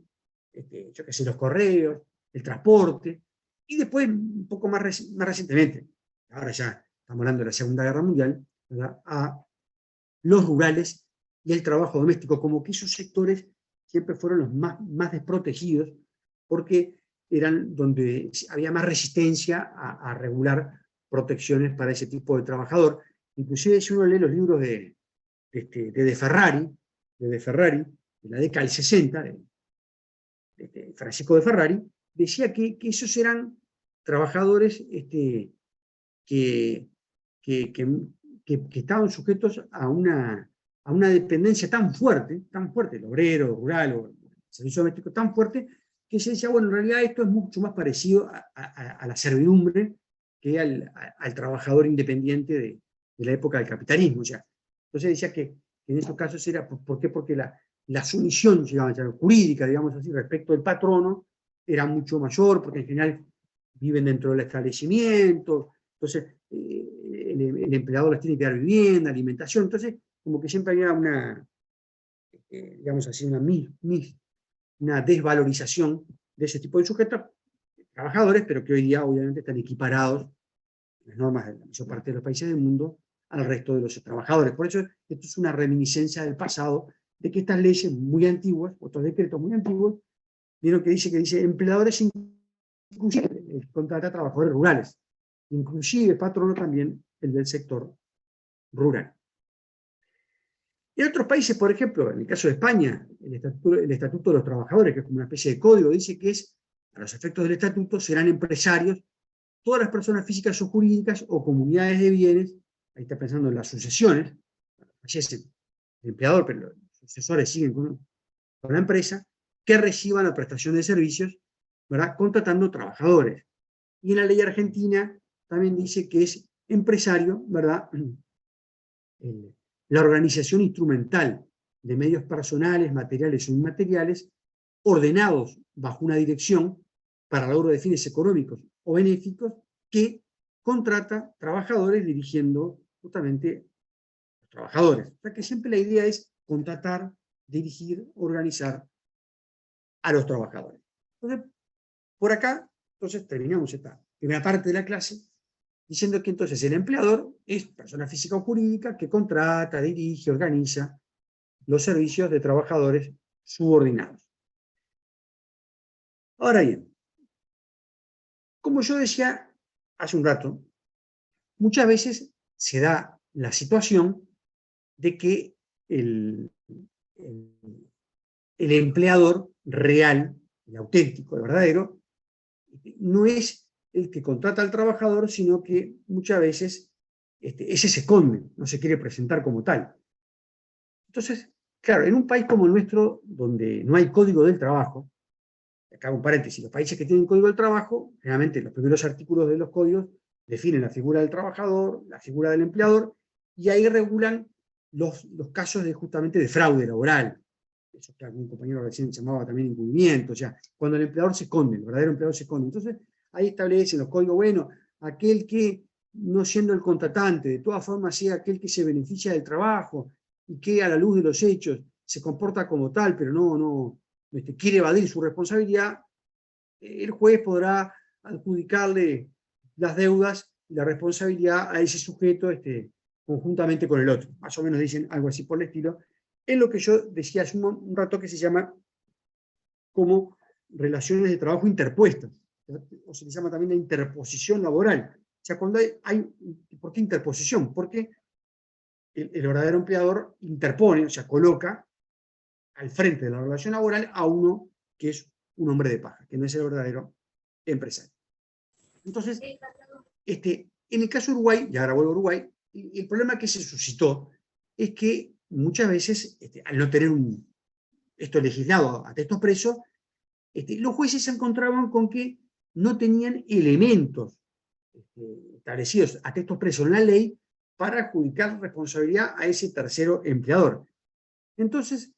yo qué sé, los correos, el transporte, y después, un poco más recientemente, ahora ya estamos hablando de la Segunda Guerra Mundial, ¿verdad?, a los rurales y el trabajo doméstico, como que esos sectores siempre fueron los más desprotegidos, porque eran donde había más resistencia a regular protecciones para ese tipo de trabajador. Inclusive si uno lee los libros de Ferrari, de la década del 60, de Francisco de Ferrari, decía que esos eran trabajadores que estaban sujetos a una dependencia tan fuerte, el obrero, rural, o el servicio doméstico tan fuerte, que se decía, bueno, en realidad esto es mucho más parecido a la servidumbre que al trabajador independiente de la época del capitalismo. O sea, entonces decía que en estos casos era, ¿por qué? Porque la sumisión, digamos, jurídica, digamos así, respecto del patrono, era mucho mayor, porque en general viven dentro del establecimiento, entonces el empleador les tiene que dar vivienda, alimentación, entonces como que siempre había una, digamos así, una desvalorización de ese tipo de sujetos, trabajadores, pero que hoy día obviamente están equiparados, las normas de la mayor parte de los países del mundo, al resto de los trabajadores. Por eso esto es una reminiscencia del pasado, de que estas leyes muy antiguas, otros decretos muy antiguos, vieron que dice empleadores inclusive contrata a trabajadores rurales, inclusive patrono también el del sector rural. En otros países, por ejemplo, en el caso de España, el Estatuto de los Trabajadores, que es como una especie de código, dice que a los efectos del estatuto serán empresarios todas las personas físicas o jurídicas o comunidades de bienes, ahí está pensando en las sucesiones, fallece el empleador, pero los sucesores siguen con la empresa, que reciban la prestación de servicios, ¿verdad?, contratando trabajadores. Y en la ley argentina también dice que es empresario, ¿verdad?, la organización instrumental de medios personales, materiales o inmateriales, ordenados bajo una dirección para logro de fines económicos o benéficos, que contrata trabajadores dirigiendo justamente a los trabajadores. O sea que siempre la idea es contratar, dirigir, organizar a los trabajadores. Entonces, por acá, entonces terminamos esta primera parte de la clase diciendo que entonces el empleador es persona física o jurídica que contrata, dirige, organiza los servicios de trabajadores subordinados. Ahora bien, como yo decía hace un rato, muchas veces se da la situación de que el empleador real, el auténtico, el verdadero, no es el que contrata al trabajador, sino que muchas veces ese se esconde, no se quiere presentar como tal. Entonces, claro, en un país como el nuestro, donde no hay código del trabajo, acá un paréntesis, los países que tienen código del trabajo, generalmente los primeros artículos de los códigos definen la figura del trabajador, la figura del empleador, y ahí regulan los casos justamente de fraude laboral. Eso que algún compañero recién llamaba también encubrimiento, o sea, cuando el empleador se esconde, el verdadero empleador se esconde. Entonces, ahí establecen los códigos, bueno, aquel que, no siendo el contratante, de todas formas sea aquel que se beneficia del trabajo y que a la luz de los hechos se comporta como tal, pero no quiere evadir su responsabilidad, el juez podrá adjudicarle las deudas y la responsabilidad a ese sujeto conjuntamente con el otro. Más o menos dicen algo así por el estilo. Es lo que yo decía hace un rato, que se llama como relaciones de trabajo interpuestas, o se le llama también la interposición laboral. O sea, cuando ¿por qué interposición? Porque el verdadero empleador interpone, o sea, coloca al frente de la relación laboral a uno que es un hombre de paja, que no es el verdadero empresario. Entonces, en el caso de Uruguay, y ahora vuelvo a Uruguay, el problema que se suscitó es que muchas veces, al no tener esto legislado a texto expreso, los jueces se encontraban con que no tenían elementos establecidos a texto expreso en la ley para adjudicar responsabilidad a ese tercero empleador. Entonces,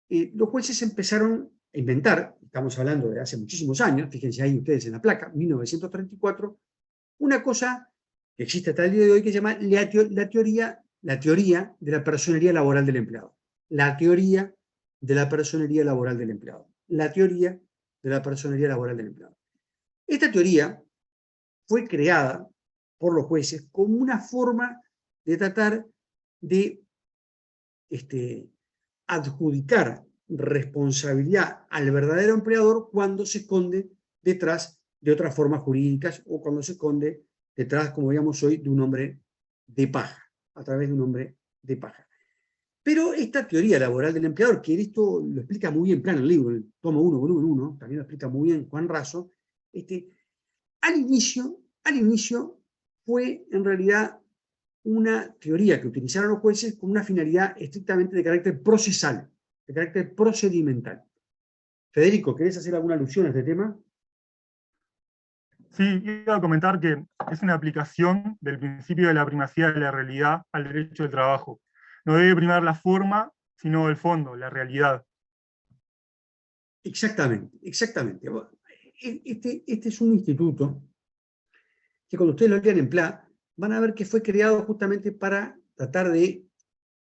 los jueces empezaron a inventar, estamos hablando de hace muchísimos años, fíjense ahí ustedes en la placa, 1934, una cosa que existe hasta el día de hoy que se llama la teoría de la personería laboral del empleado. La teoría de la personería laboral del empleado. La teoría de la personería laboral del empleado. Esta teoría fue creada por los jueces como una forma de tratar de adjudicar responsabilidad al verdadero empleador cuando se esconde detrás de otras formas jurídicas o cuando se esconde detrás, como veíamos hoy, de un hombre de paja, a través de un hombre de paja. Pero esta teoría laboral del empleador, que esto lo explica muy bien Plano en el libro, el tomo 1, volumen 1, también lo explica muy bien Juan Raso, al inicio fue en realidad una teoría que utilizaron los jueces con una finalidad estrictamente de carácter procesal, de carácter procedimental. Federico, ¿querés hacer alguna alusión a este tema? Sí, iba a comentar que es una aplicación del principio de la primacía de la realidad al derecho del trabajo. No debe primar la forma, sino el fondo, la realidad. Exactamente, exactamente. Este es un instituto que cuando ustedes lo lean en PLA, van a ver que fue creado justamente para tratar de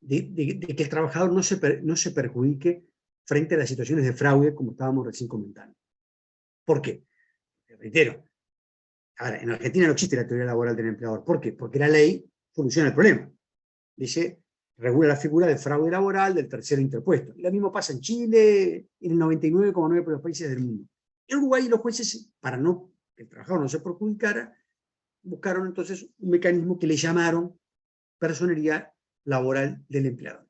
que el trabajador no se perjudique frente a las situaciones de fraude, como estábamos recién comentando. ¿Por qué? Reitero, ahora, en Argentina no existe la teoría laboral del empleador. ¿Por qué? Porque la ley soluciona el problema. Dice, regula la figura del fraude laboral del tercero interpuesto. Y lo mismo pasa en Chile, en el 99,9% de los países del mundo. En Uruguay los jueces, para que el trabajador no se perjudicara, buscaron entonces un mecanismo que le llamaron personería laboral del empleador.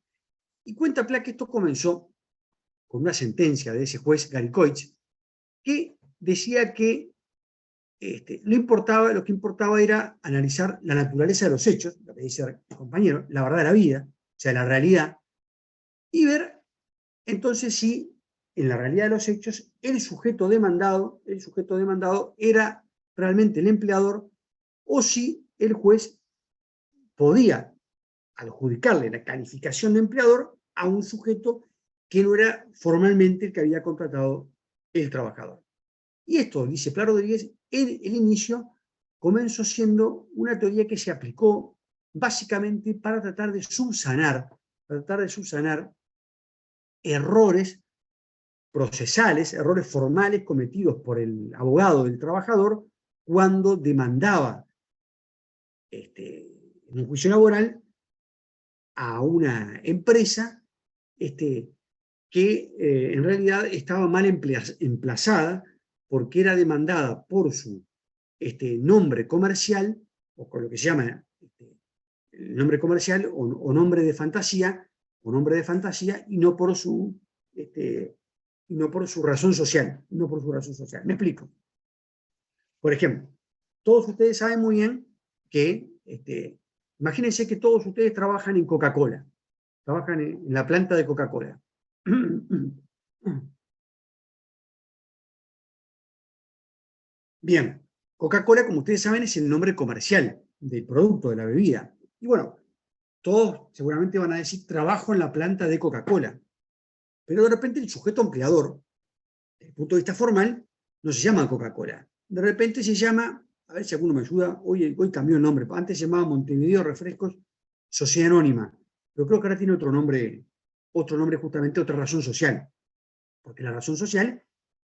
Y cuenta PLA que esto comenzó con una sentencia de ese juez Garicoich, que decía que lo que importaba era analizar la naturaleza de los hechos, lo que dice el compañero, la verdad de la vida, o sea, la realidad, y ver entonces si en la realidad de los hechos el sujeto demandado era realmente el empleador o si el juez podía adjudicarle la calificación de empleador a un sujeto que no era formalmente el que había contratado el trabajador. Y esto, dice Pla Rodríguez, el inicio comenzó siendo una teoría que se aplicó básicamente para tratar de subsanar errores procesales, errores formales cometidos por el abogado del trabajador cuando demandaba en un juicio laboral a una empresa que en realidad estaba mal emplazada porque era demandada por su nombre comercial, o con lo que se llama el nombre comercial, o nombre de fantasía, y no por su razón social. ¿Me explico? Por ejemplo, todos ustedes saben muy bien que, imagínense que todos ustedes trabajan en Coca-Cola, trabajan en la planta de Coca-Cola. Bien, Coca-Cola, como ustedes saben, es el nombre comercial del producto, de la bebida. Y bueno, todos seguramente van a decir, trabajo en la planta de Coca-Cola. Pero de repente el sujeto empleador, desde el punto de vista formal, no se llama Coca-Cola. De repente se llama, a ver si alguno me ayuda, hoy cambió el nombre, antes se llamaba Montevideo Refrescos Sociedad Anónima, pero creo que ahora tiene otro nombre justamente, otra razón social. Porque la razón social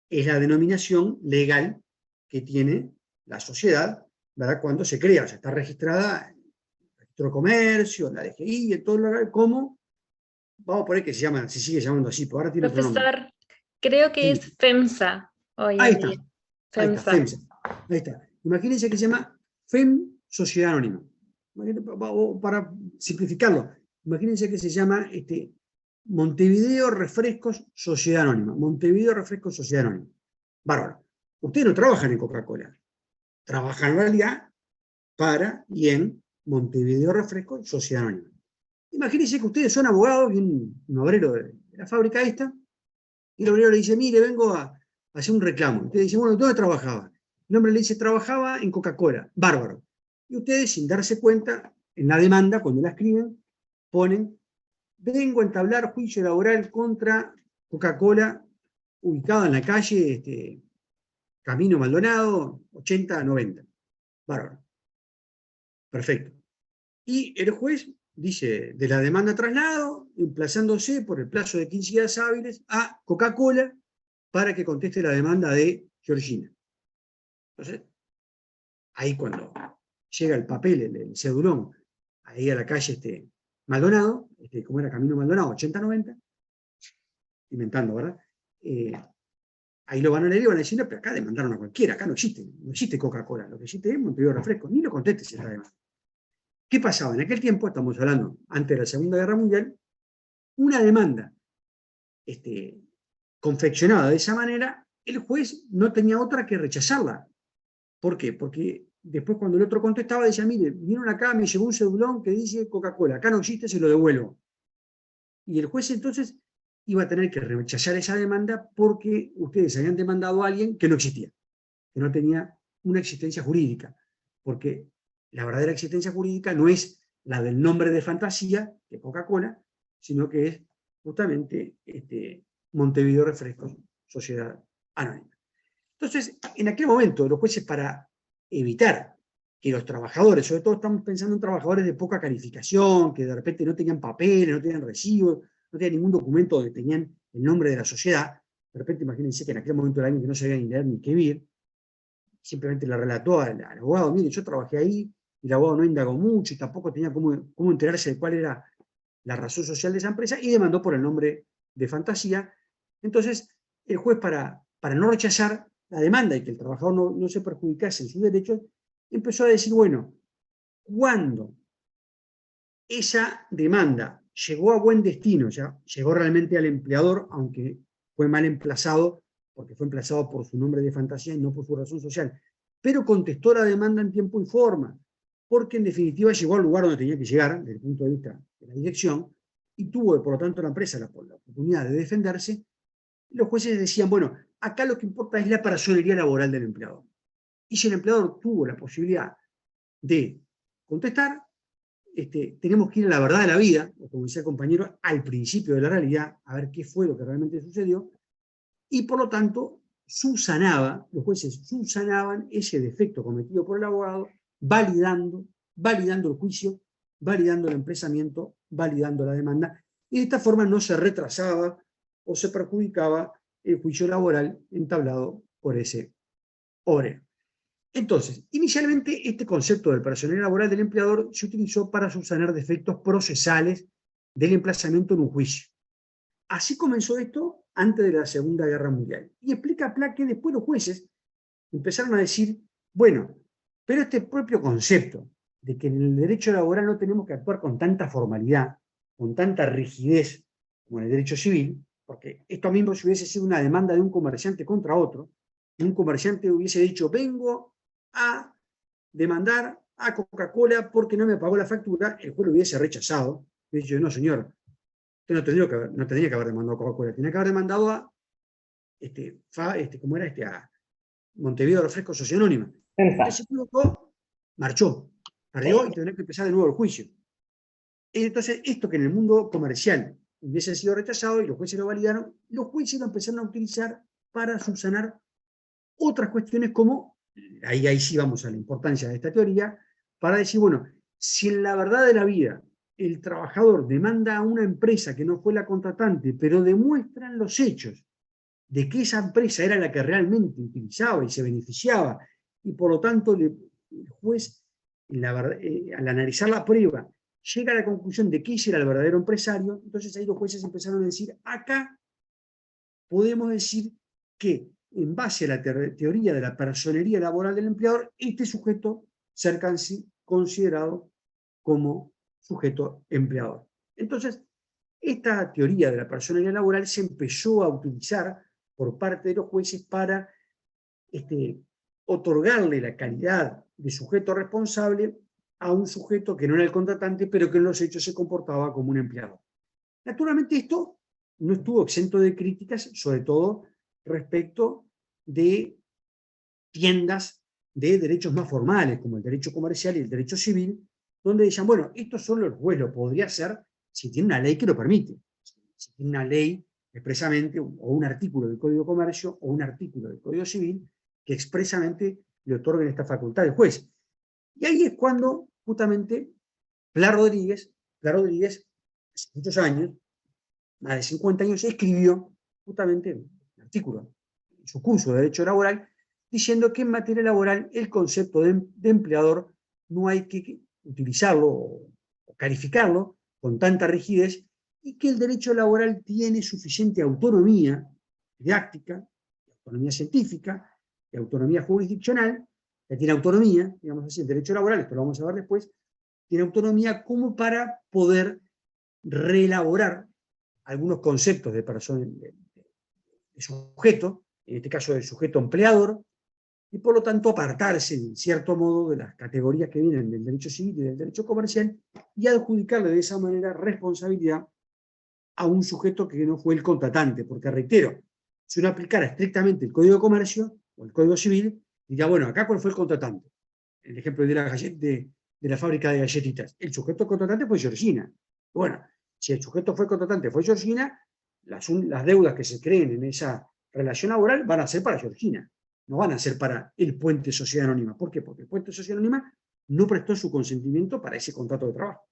es la denominación legal que tiene la sociedad, ¿verdad? Cuando se crea, o sea, está registrada en el registro de comercio, en la DGI, en todo lo legal, como, vamos a poner que se sigue llamando así, pero ahora tiene otro nombre. Profesor, creo que Sí. es FEMSA hoy Ahí en está, día. ahí está, FEMSA. Ahí está. Imagínense que se llama FEM Sociedad Anónima. Para simplificarlo, imagínense que se llama Montevideo Refrescos Sociedad Anónima. Montevideo Refrescos Sociedad Anónima. Bárbaro. Ustedes no trabajan en Coca-Cola. Trabajan en realidad para y en Montevideo Refrescos Sociedad Anónima. Imagínense que ustedes son abogados y un obrero de la fábrica esta, y el obrero le dice, mire, vengo a hacer un reclamo. Ustedes dicen, bueno, ¿dónde trabajaba? El hombre le dice, trabajaba en Coca-Cola. Bárbaro. Y ustedes, sin darse cuenta, en la demanda, cuando la escriben, ponen, vengo a entablar juicio laboral contra Coca-Cola, ubicado en la calle Camino Maldonado, 80-90. Bárbaro. Perfecto. Y el juez dice, de la demanda traslado, emplazándose por el plazo de 15 días hábiles a Coca-Cola para que conteste la demanda de Georgina. Entonces, ahí cuando llega el papel, el cedulón, ahí a la calle Maldonado, como era Camino Maldonado, 80-90, inventando, ¿verdad? Ahí lo van a leer y van a decir, no, pero acá demandaron a cualquiera, acá no existe Coca-Cola, lo que existe es Montevideo Refresco, ni lo contestes esa demanda. ¿Qué pasaba? En aquel tiempo, estamos hablando antes de la Segunda Guerra Mundial, una demanda confeccionada de esa manera, el juez no tenía otra que rechazarla. ¿Por qué? Porque después cuando el otro contestaba decía, mire, vinieron acá, me llegó un cedulón que dice Coca-Cola, acá no existe, se lo devuelvo. Y el juez entonces iba a tener que rechazar esa demanda porque ustedes habían demandado a alguien que no existía, que no tenía una existencia jurídica, porque la verdadera existencia jurídica no es la del nombre de fantasía de Coca-Cola, sino que es justamente Montevideo Refrescos, Sociedad Anónima. Entonces, en aquel momento, los jueces, para evitar que los trabajadores, sobre todo estamos pensando en trabajadores de poca calificación, que de repente no tenían papeles, no tenían recibos, no tenían ningún documento donde tenían el nombre de la sociedad, de repente imagínense que en aquel momento del año que no sabía ni leer ni escribir, simplemente le relató al abogado, mire, yo trabajé ahí, y el abogado no indagó mucho, y tampoco tenía cómo enterarse de cuál era la razón social de esa empresa, y demandó por el nombre de fantasía. Entonces, el juez, para no rechazar la demanda y que el trabajador no se perjudicase en sus derechos, empezó a decir, bueno, cuando esa demanda llegó a buen destino, o sea, llegó realmente al empleador, aunque fue mal emplazado, porque fue emplazado por su nombre de fantasía y no por su razón social, pero contestó la demanda en tiempo y forma, porque en definitiva llegó al lugar donde tenía que llegar, desde el punto de vista de la dirección, y tuvo, por lo tanto, la empresa la oportunidad de defenderse. Los jueces decían, bueno, acá lo que importa es la personería laboral del empleador. Y si el empleador tuvo la posibilidad de contestar, tenemos que ir a la verdad de la vida, o como decía el compañero, al principio de la realidad, a ver qué fue lo que realmente sucedió, y por lo tanto los jueces subsanaban ese defecto cometido por el abogado, validando el juicio, validando el empresamiento, validando la demanda, y de esta forma no se retrasaba o se perjudicaba el juicio laboral entablado por ese obrero. Entonces, inicialmente este concepto del personal laboral del empleador se utilizó para subsanar defectos procesales del emplazamiento en un juicio. Así comenzó esto antes de la Segunda Guerra Mundial. Y explica Pla que después los jueces empezaron a decir, bueno, pero este propio concepto de que en el derecho laboral no tenemos que actuar con tanta formalidad, con tanta rigidez como en el derecho civil, porque esto mismo si hubiese sido una demanda de un comerciante contra otro, y un comerciante hubiese dicho, vengo a demandar a Coca-Cola porque no me pagó la factura, el juez lo hubiese rechazado. Hubiese dicho, no señor, usted no tendría que haber demandado a Coca-Cola, tenía que haber demandado a ¿cómo era a Montevideo Refrescos, Sociedad Anónima. Entonces se equivocó, marchó, perdió y tendrá que empezar de nuevo el juicio. Entonces, esto que en el mundo comercial hubiese sido rechazado y los jueces lo validaron, los jueces lo empezaron a utilizar para subsanar otras cuestiones como, ahí sí vamos a la importancia de esta teoría, para decir, bueno, si en la verdad de la vida el trabajador demanda a una empresa que no fue la contratante, pero demuestran los hechos de que esa empresa era la que realmente utilizaba y se beneficiaba, y por lo tanto el juez, al analizar la prueba, llega a la conclusión de que ese era el verdadero empresario, entonces ahí los jueces empezaron a decir, acá podemos decir que en base a la teoría de la personería laboral del empleador, este sujeto ser considerado como sujeto empleador. Entonces, esta teoría de la personería laboral se empezó a utilizar por parte de los jueces para otorgarle la calidad de sujeto responsable a un sujeto que no era el contratante, pero que en los hechos se comportaba como un empleador. Naturalmente esto no estuvo exento de críticas, sobre todo respecto de tiendas de derechos más formales, como el derecho comercial y el derecho civil, donde decían, bueno, esto solo el juez lo podría hacer si tiene una ley que lo permite, si tiene una ley expresamente, o un artículo del Código de Comercio, o un artículo del Código Civil, que expresamente le otorguen esta facultad al juez. Y ahí es cuando, justamente, Pla Rodríguez, hace muchos años, más de 50 años, escribió justamente un artículo en su curso de Derecho Laboral, diciendo que en materia laboral el concepto de empleador no hay que utilizarlo o calificarlo con tanta rigidez, y que el derecho laboral tiene suficiente autonomía didáctica, autonomía científica, y autonomía jurisdiccional, que tiene autonomía, digamos así, el derecho laboral, esto lo vamos a ver después, tiene autonomía como para poder reelaborar algunos conceptos de persona, de sujeto, en este caso del sujeto empleador, y por lo tanto apartarse en cierto modo de las categorías que vienen del derecho civil y del derecho comercial, y adjudicarle de esa manera responsabilidad a un sujeto que no fue el contratante, porque reitero, si uno aplicara estrictamente el Código de Comercio o el Código Civil, Dirá, bueno, acá ¿cuál fue el contratante? El ejemplo de la fábrica de galletitas. El sujeto contratante fue Georgina. Bueno, si el sujeto fue contratante fue Georgina, las deudas que se creen en esa relación laboral van a ser para Georgina, no van a ser para el puente sociedad anónima. ¿Por qué? Porque el puente sociedad anónima no prestó su consentimiento para ese contrato de trabajo.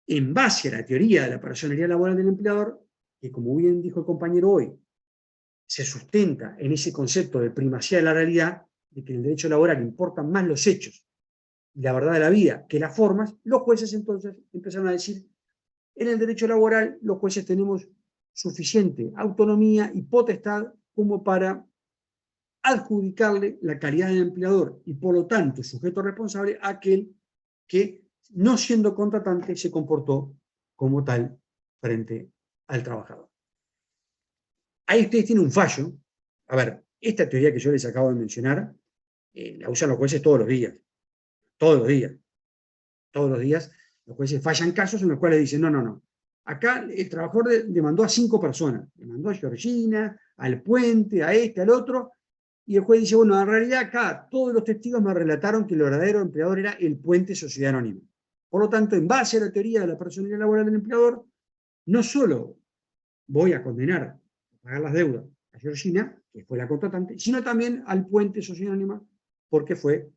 En base a la teoría de la personalidad laboral del empleador, que como bien dijo el compañero hoy, se sustenta en ese concepto de primacía de la realidad, de que en el derecho laboral importan más los hechos y la verdad de la vida que las formas, los jueces entonces empezaron a decir, en el derecho laboral los jueces tenemos suficiente autonomía y potestad como para adjudicarle la calidad del empleador y por lo tanto sujeto responsable a aquel que, no siendo contratante, se comportó como tal frente al trabajador. Ahí ustedes tienen un fallo. A ver, esta teoría que yo les acabo de mencionar, la usan los jueces todos los días. Todos los días. Todos los días los jueces fallan casos en los cuales dicen, no. Acá el trabajador demandó a 5 personas. Demandó a Georgina, al puente, a este, al otro. Y el juez dice, bueno, en realidad acá todos los testigos me relataron que el verdadero empleador era el puente sociedad anónima. Por lo tanto, en base a la teoría de la personalidad laboral del empleador, no solo voy a condenar a pagar las deudas a Georgina, que fue la contratante, sino también al puente sociedad anónima, porque fue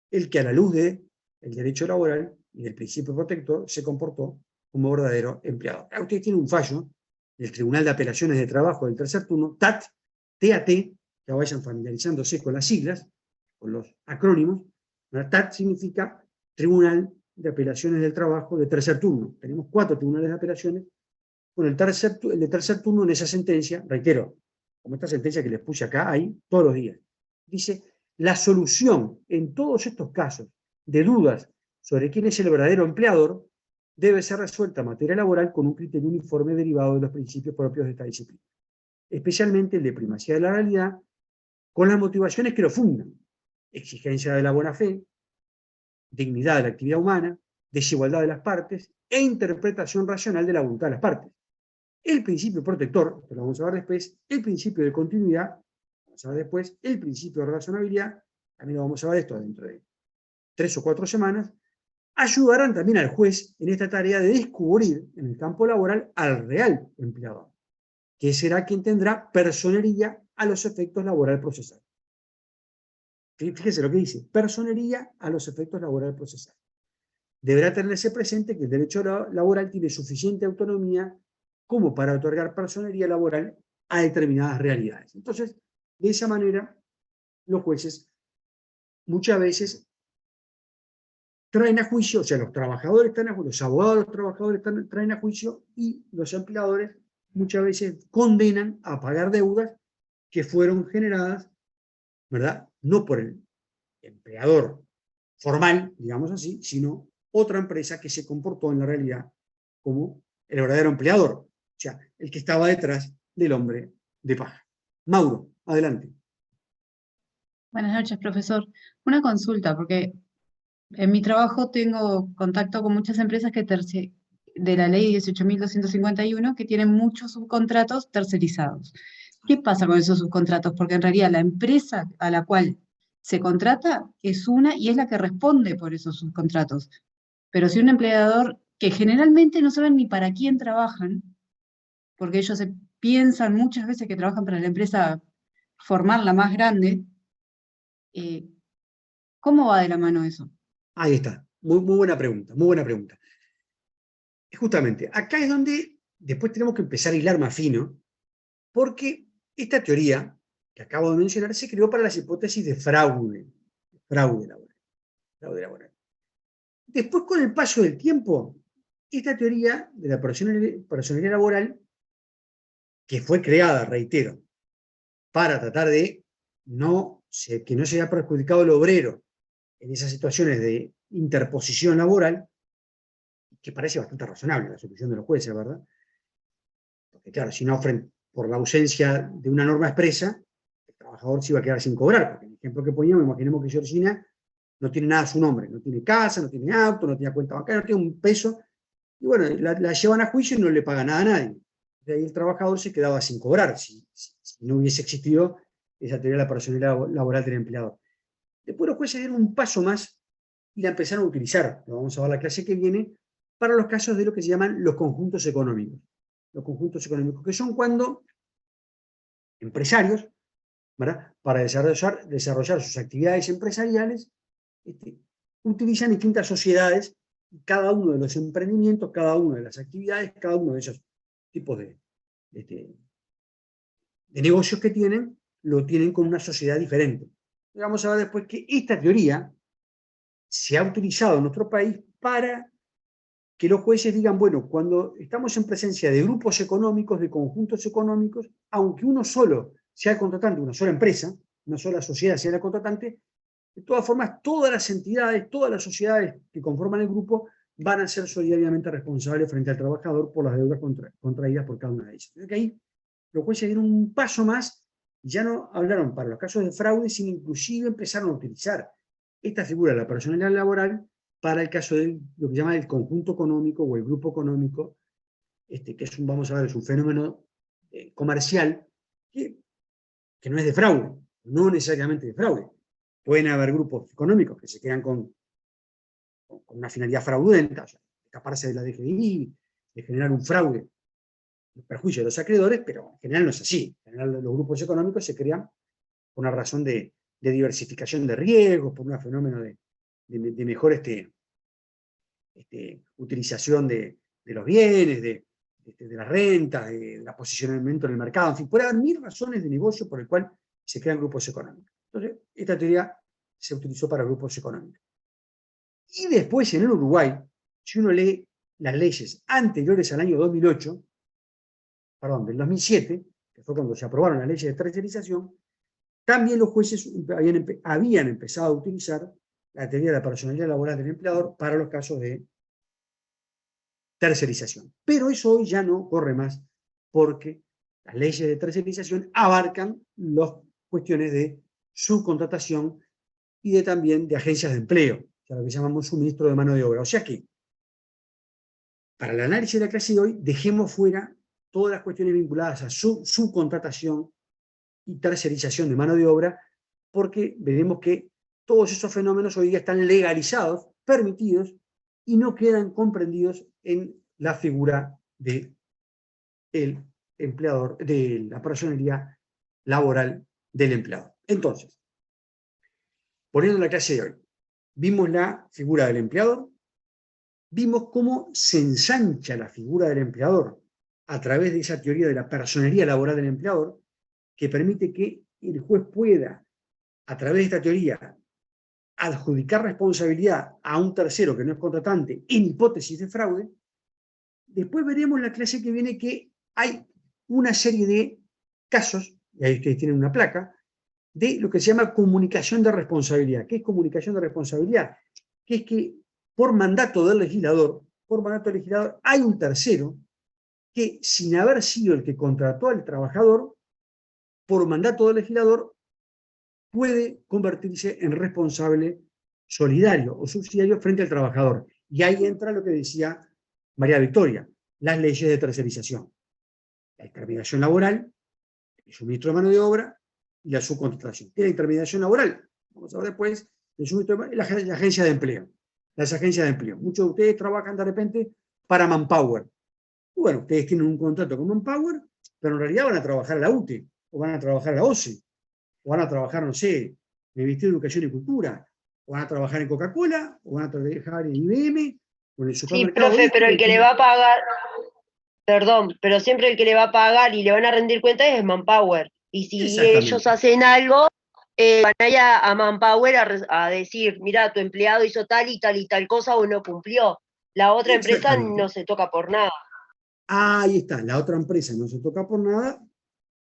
el que a la luz del derecho laboral y del principio protector se comportó como verdadero empleador. Ahora ustedes tienen un fallo del Tribunal de Apelaciones de Trabajo del tercer turno, TAT, TAT, que vayan familiarizándose con las siglas, con los acrónimos. TAT significa Tribunal de Apelaciones del Trabajo de tercer turno. Tenemos 4 tribunales de apelaciones. Bueno, el de tercer turno en esa sentencia, reitero, como esta sentencia que les puse acá, hay todos los días, dice, la solución en todos estos casos de dudas sobre quién es el verdadero empleador debe ser resuelta en materia laboral con un criterio uniforme derivado de los principios propios de esta disciplina, especialmente el de primacía de la realidad, con las motivaciones que lo fundan: exigencia de la buena fe, dignidad de la actividad humana, desigualdad de las partes e interpretación racional de la voluntad de las partes. El principio protector, esto lo vamos a ver después, el principio de continuidad, vamos a ver después, el principio de razonabilidad, también lo vamos a ver esto dentro de 3 o 4 semanas, ayudarán también al juez en esta tarea de descubrir en el campo laboral al real empleador, que será quien tendrá personería a los efectos laboral procesal. Fíjese lo que dice, personería a los efectos laboral procesal. Deberá tenerse presente que el derecho laboral tiene suficiente autonomía como para otorgar personería laboral a determinadas realidades. Entonces, de esa manera, los jueces muchas veces traen a juicio, o sea, los trabajadores los abogados de los trabajadores traen a juicio y los empleadores muchas veces condenan a pagar deudas que fueron generadas, ¿verdad? No por el empleador formal, digamos así, sino otra empresa que se comportó en la realidad como el verdadero empleador, o sea, el que estaba detrás del hombre de paja. Mauro, adelante. Buenas noches, profesor. Una consulta, porque en mi trabajo tengo contacto con muchas empresas de la ley 18.251 que tienen muchos subcontratos tercerizados. ¿Qué pasa con esos subcontratos? Porque en realidad la empresa a la cual se contrata es una y es la que responde por esos subcontratos. Pero si un empleador que generalmente no saben ni para quién trabajan, porque ellos piensan muchas veces que trabajan para la empresa formal, la más grande, ¿cómo va de la mano eso? Ahí está, muy buena pregunta, muy buena pregunta. Justamente, acá es donde después tenemos que empezar a hilar más fino, porque esta teoría que acabo de mencionar se creó para las hipótesis de fraude laboral. Después, con el paso del tiempo, esta teoría de la personalidad laboral, que fue creada, reitero, para tratar de que no se haya perjudicado el obrero en esas situaciones de interposición laboral, que parece bastante razonable la solución de los jueces, ¿verdad? Porque claro, si no ofrecen por la ausencia de una norma expresa, el trabajador se iba a quedar sin cobrar, porque en el ejemplo que poníamos, imaginemos que Georgina no tiene nada a su nombre, no tiene casa, no tiene auto, no tiene cuenta bancaria, no tiene un peso, y bueno, la llevan a juicio y no le paga nada a nadie. De ahí el trabajador se quedaba sin cobrar, si no hubiese existido esa teoría de la personalidad laboral del empleador. Después los jueces dieron un paso más y la empezaron a utilizar, lo vamos a ver la clase que viene, para los casos de lo que se llaman los conjuntos económicos. Los conjuntos económicos, que son cuando empresarios, ¿verdad?, para desarrollar sus actividades empresariales, utilizan distintas sociedades, cada uno de los emprendimientos, cada una de las actividades, cada uno de esos tipos de negocios que tienen, lo tienen con una sociedad diferente. Y vamos a ver después que esta teoría se ha utilizado en nuestro país para que los jueces digan, bueno, cuando estamos en presencia de grupos económicos, de conjuntos económicos, aunque uno solo sea el contratante, una sola empresa, una sola sociedad sea la contratante, de todas formas, todas las entidades, todas las sociedades que conforman el grupo van a ser solidariamente responsables frente al trabajador por las deudas contraídas por cada una de ellas. Entonces, que ahí los jueces dieron un paso más, ya no hablaron para los casos de fraude, sino inclusive empezaron a utilizar esta figura de la personalidad laboral para el caso de lo que se llama el conjunto económico o el grupo económico, que es un, vamos a ver, es un fenómeno comercial que no es de fraude, no necesariamente de fraude. Pueden haber grupos económicos que se quedan con una finalidad fraudulenta, o sea, escaparse de la DGI, de generar un fraude, en perjuicio de los acreedores, pero en general no es así. En general los grupos económicos se crean por una razón de diversificación de riesgos, por un fenómeno de mejor utilización de los bienes, de las rentas, del posicionamiento en el mercado, en fin, puede haber mil razones de negocio por el cual se crean grupos económicos. Entonces, esta teoría se utilizó para grupos económicos. Y después, en el Uruguay, si uno lee las leyes anteriores al año 2008, perdón, del 2007, que fue cuando se aprobaron las leyes de tercerización, también los jueces habían empezado a utilizar la teoría de la personalidad laboral del empleador para los casos de tercerización. Pero eso hoy ya no corre más, porque las leyes de tercerización abarcan las cuestiones de subcontratación y también de agencias de empleo, o sea, lo que llamamos suministro de mano de obra. O sea que, para el análisis de la clase de hoy, dejemos fuera todas las cuestiones vinculadas a subcontratación y tercerización de mano de obra, porque veremos que todos esos fenómenos hoy día están legalizados, permitidos, y no quedan comprendidos en la figura del empleador, de la personalidad laboral del empleador. Entonces, poniendo la clase de hoy, vimos la figura del empleador, vimos cómo se ensancha la figura del empleador a través de esa teoría de la personalidad laboral del empleador, que permite que el juez pueda, a través de esta teoría, adjudicar responsabilidad a un tercero que no es contratante en hipótesis de fraude. Después veremos en la clase que viene que hay una serie de casos, y ahí ustedes tienen una placa, de lo que se llama comunicación de responsabilidad. ¿Qué es comunicación de responsabilidad? Que es que por mandato del legislador, hay un tercero que, sin haber sido el que contrató al trabajador, por mandato del legislador, puede convertirse en responsable solidario o subsidiario frente al trabajador. Y ahí entra lo que decía María Victoria, las leyes de tercerización. La intermediación laboral, el suministro de mano de obra y la subcontratación. ¿Qué es la intermediación laboral? Vamos a ver después, la agencia de empleo. Las agencias de empleo. Muchos de ustedes trabajan de repente para Manpower. Bueno, ustedes tienen un contrato con Manpower, pero en realidad van a trabajar a la UTE, o van a trabajar a la OCE, o van a trabajar, no sé, en el Ministerio de Educación y Cultura, o van a trabajar en Coca-Cola, o van a trabajar en IBM, o en el supermercado. Sí, profe, pero el que le va a pagar, perdón, pero siempre el que le va a pagar y le van a rendir cuentas es Manpower. Y si ellos hacen algo, van a ir a Manpower a decir, mira, tu empleado hizo tal y tal y tal cosa o no cumplió. La otra empresa no se toca por nada. Ahí está, la otra empresa no se toca por nada,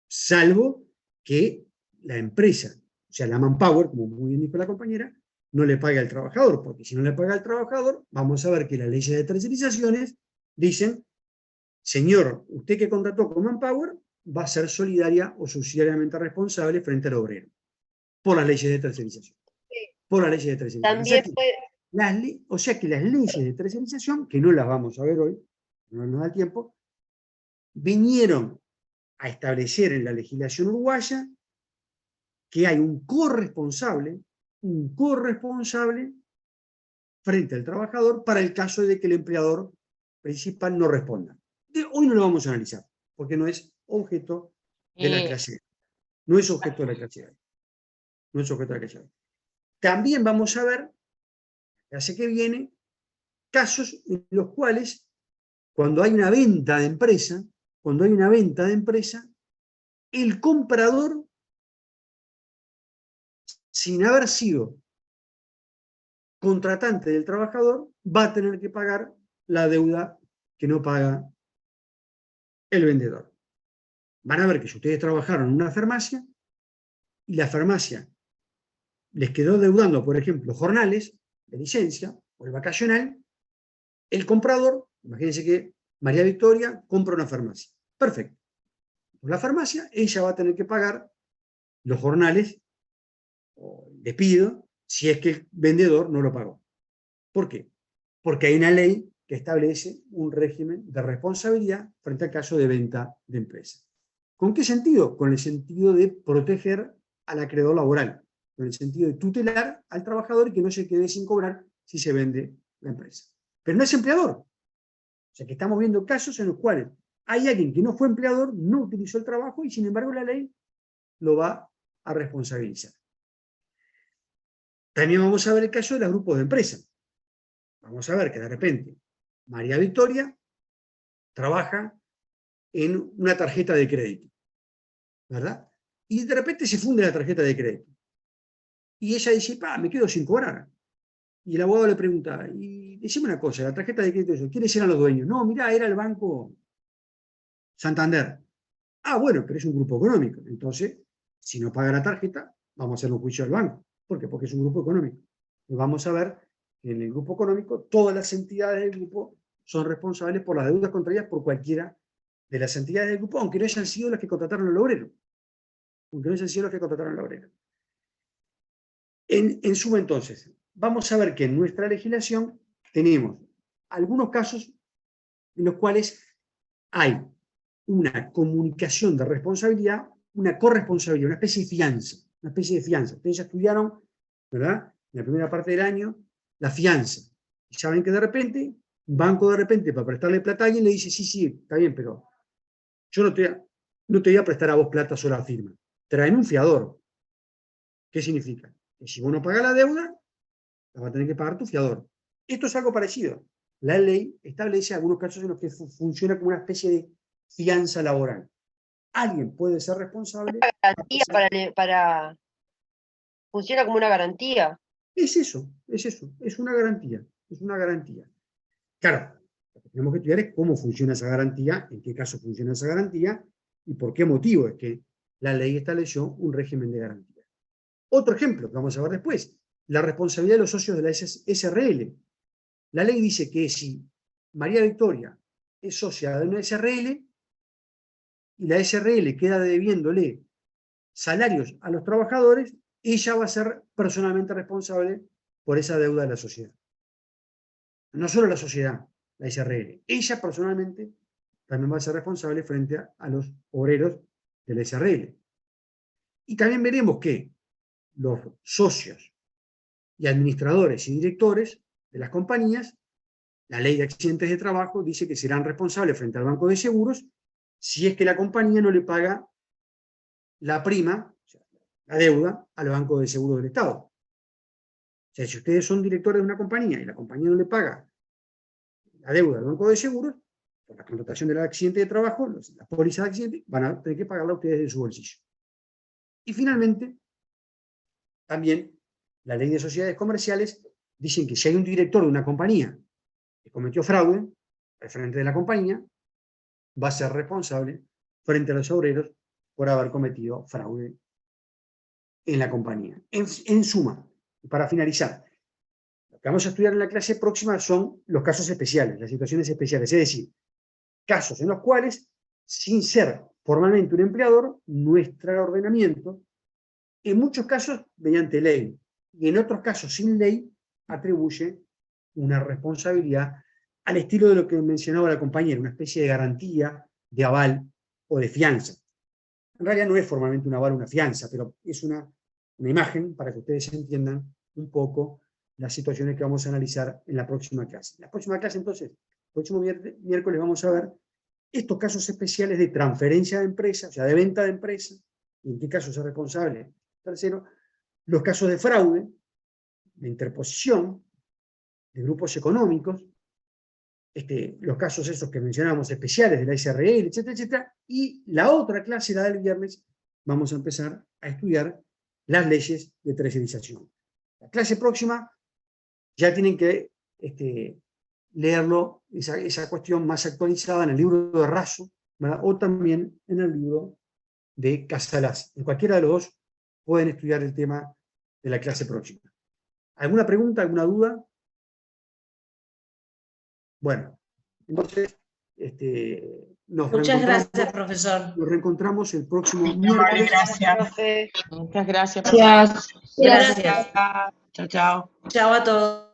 salvo que la empresa, o sea, la Manpower, como muy bien dijo la compañera, no le paga al trabajador, porque si no le paga al trabajador, vamos a ver que las leyes de tercerizaciones dicen, señor, usted que contrató con Manpower va a ser solidaria o subsidiariamente responsable frente al obrero, por las leyes de tercerización. Por las leyes de tercerización. También o sea que las leyes de tercerización, que no las vamos a ver hoy, no nos da tiempo, vinieron a establecer en la legislación uruguaya que hay un corresponsable frente al trabajador para el caso de que el empleador principal no responda. Hoy no lo vamos a analizar, porque no es objeto de la clase. No es objeto de la clase. No es objeto de la clase. También vamos a ver, la clase que viene, casos en los cuales, cuando hay una venta de empresa, el comprador, sin haber sido contratante del trabajador, va a tener que pagar la deuda que no paga el vendedor. Van a ver que si ustedes trabajaron en una farmacia y la farmacia les quedó deudando, por ejemplo, jornales de licencia o el vacacional, el comprador, imagínense que María Victoria compra una farmacia. Perfecto. Por la farmacia, ella va a tener que pagar los jornales o el despido si es que el vendedor no lo pagó. ¿Por qué? Porque hay una ley que establece un régimen de responsabilidad frente al caso de venta de empresa. ¿Con qué sentido? Con el sentido de proteger al acreedor laboral, con el sentido de tutelar al trabajador y que no se quede sin cobrar si se vende la empresa. Pero no es empleador. O sea que estamos viendo casos en los cuales hay alguien que no fue empleador, no utilizó el trabajo y sin embargo la ley lo va a responsabilizar. También vamos a ver el caso de los grupos de empresa. Vamos a ver que de repente María Victoria trabaja en una tarjeta de crédito, ¿verdad? Y de repente se funde la tarjeta de crédito. Y ella dice, me quedo sin cobrar. Y el abogado le pregunta, y decime una cosa, la tarjeta de crédito, ¿quiénes eran los dueños? No, mirá, era el Banco Santander. Bueno, pero es un grupo económico. Entonces, si no paga la tarjeta, vamos a hacer un juicio al banco. ¿Por qué? Porque es un grupo económico. Y vamos a ver que en el grupo económico, todas las entidades del grupo son responsables por las deudas contraídas por cualquiera de las entidades del grupo, aunque no hayan sido las que contrataron al obrero. En suma, entonces, vamos a ver que en nuestra legislación tenemos algunos casos en los cuales hay una comunicación de responsabilidad, una corresponsabilidad, una especie de fianza. Ustedes ya estudiaron, ¿verdad?, en la primera parte del año, la fianza. Y saben que de repente, un banco de repente, para prestarle plata a alguien, le dice, sí, está bien, pero yo no te voy a prestar a vos plata sola a firma. Traen un fiador. ¿Qué significa? Que si vos no pagás la deuda, la va a tener que pagar tu fiador. Esto es algo parecido. La ley establece algunos casos en los que funciona como una especie de fianza laboral. Alguien puede ser responsable. Garantía funciona como una garantía. Es eso, es una garantía. Claro, lo que tenemos que estudiar es cómo funciona esa garantía, en qué caso funciona esa garantía y por qué motivo es que la ley estableció un régimen de garantía. Otro ejemplo que vamos a ver después, la responsabilidad de los socios de la SRL. La ley dice que si María Victoria es socia de una SRL y la SRL queda debiéndole salarios a los trabajadores, ella va a ser personalmente responsable por esa deuda de la sociedad. No solo la sociedad, la SRL. Ella personalmente también va a ser responsable frente a los obreros de la SRL. Y también veremos que los socios y administradores y directores de las compañías, la ley de accidentes de trabajo dice que serán responsables frente al Banco de Seguros si es que la compañía no le paga la prima, o sea, la deuda, al Banco de Seguros del Estado. O sea, si ustedes son directores de una compañía y la compañía no le paga la deuda al Banco de Seguros, por la contratación del accidente de trabajo, las pólizas de accidente, van a tener que pagarla ustedes de su bolsillo. Y finalmente, también la ley de sociedades comerciales dicen que si hay un director de una compañía que cometió fraude al frente de la compañía, va a ser responsable frente a los obreros por haber cometido fraude en la compañía. En suma, para finalizar, lo que vamos a estudiar en la clase próxima son los casos especiales, las situaciones especiales, es decir, casos en los cuales, sin ser formalmente un empleador, nuestro ordenamiento, en muchos casos mediante ley, y en otros casos sin ley, atribuye una responsabilidad al estilo de lo que mencionaba la compañera, una especie de garantía, de aval o de fianza. En realidad no es formalmente un aval o una fianza, pero es una una imagen para que ustedes entiendan un poco las situaciones que vamos a analizar en la próxima clase. En la próxima clase, entonces, el próximo miércoles vamos a ver estos casos especiales de transferencia de empresa, o sea, de venta de empresa, y en qué caso es responsable tercero, los casos de fraude, de interposición, de grupos económicos, los casos esos que mencionamos especiales de la SRL, etcétera, etcétera, y la otra clase, la del viernes, vamos a empezar a estudiar las leyes de tercerización. La clase próxima ya tienen que leerlo, esa cuestión más actualizada en el libro de Raso, ¿verdad? O también en el libro de Casalás. En cualquiera de los dos pueden estudiar el tema de la clase próxima. ¿Alguna pregunta, alguna duda? Bueno, entonces, Muchas gracias, profesor. nos reencontramos el próximo Vale, miércoles. gracias. Profe. Muchas gracias. Gracias. Chao, chao. Chao a todos.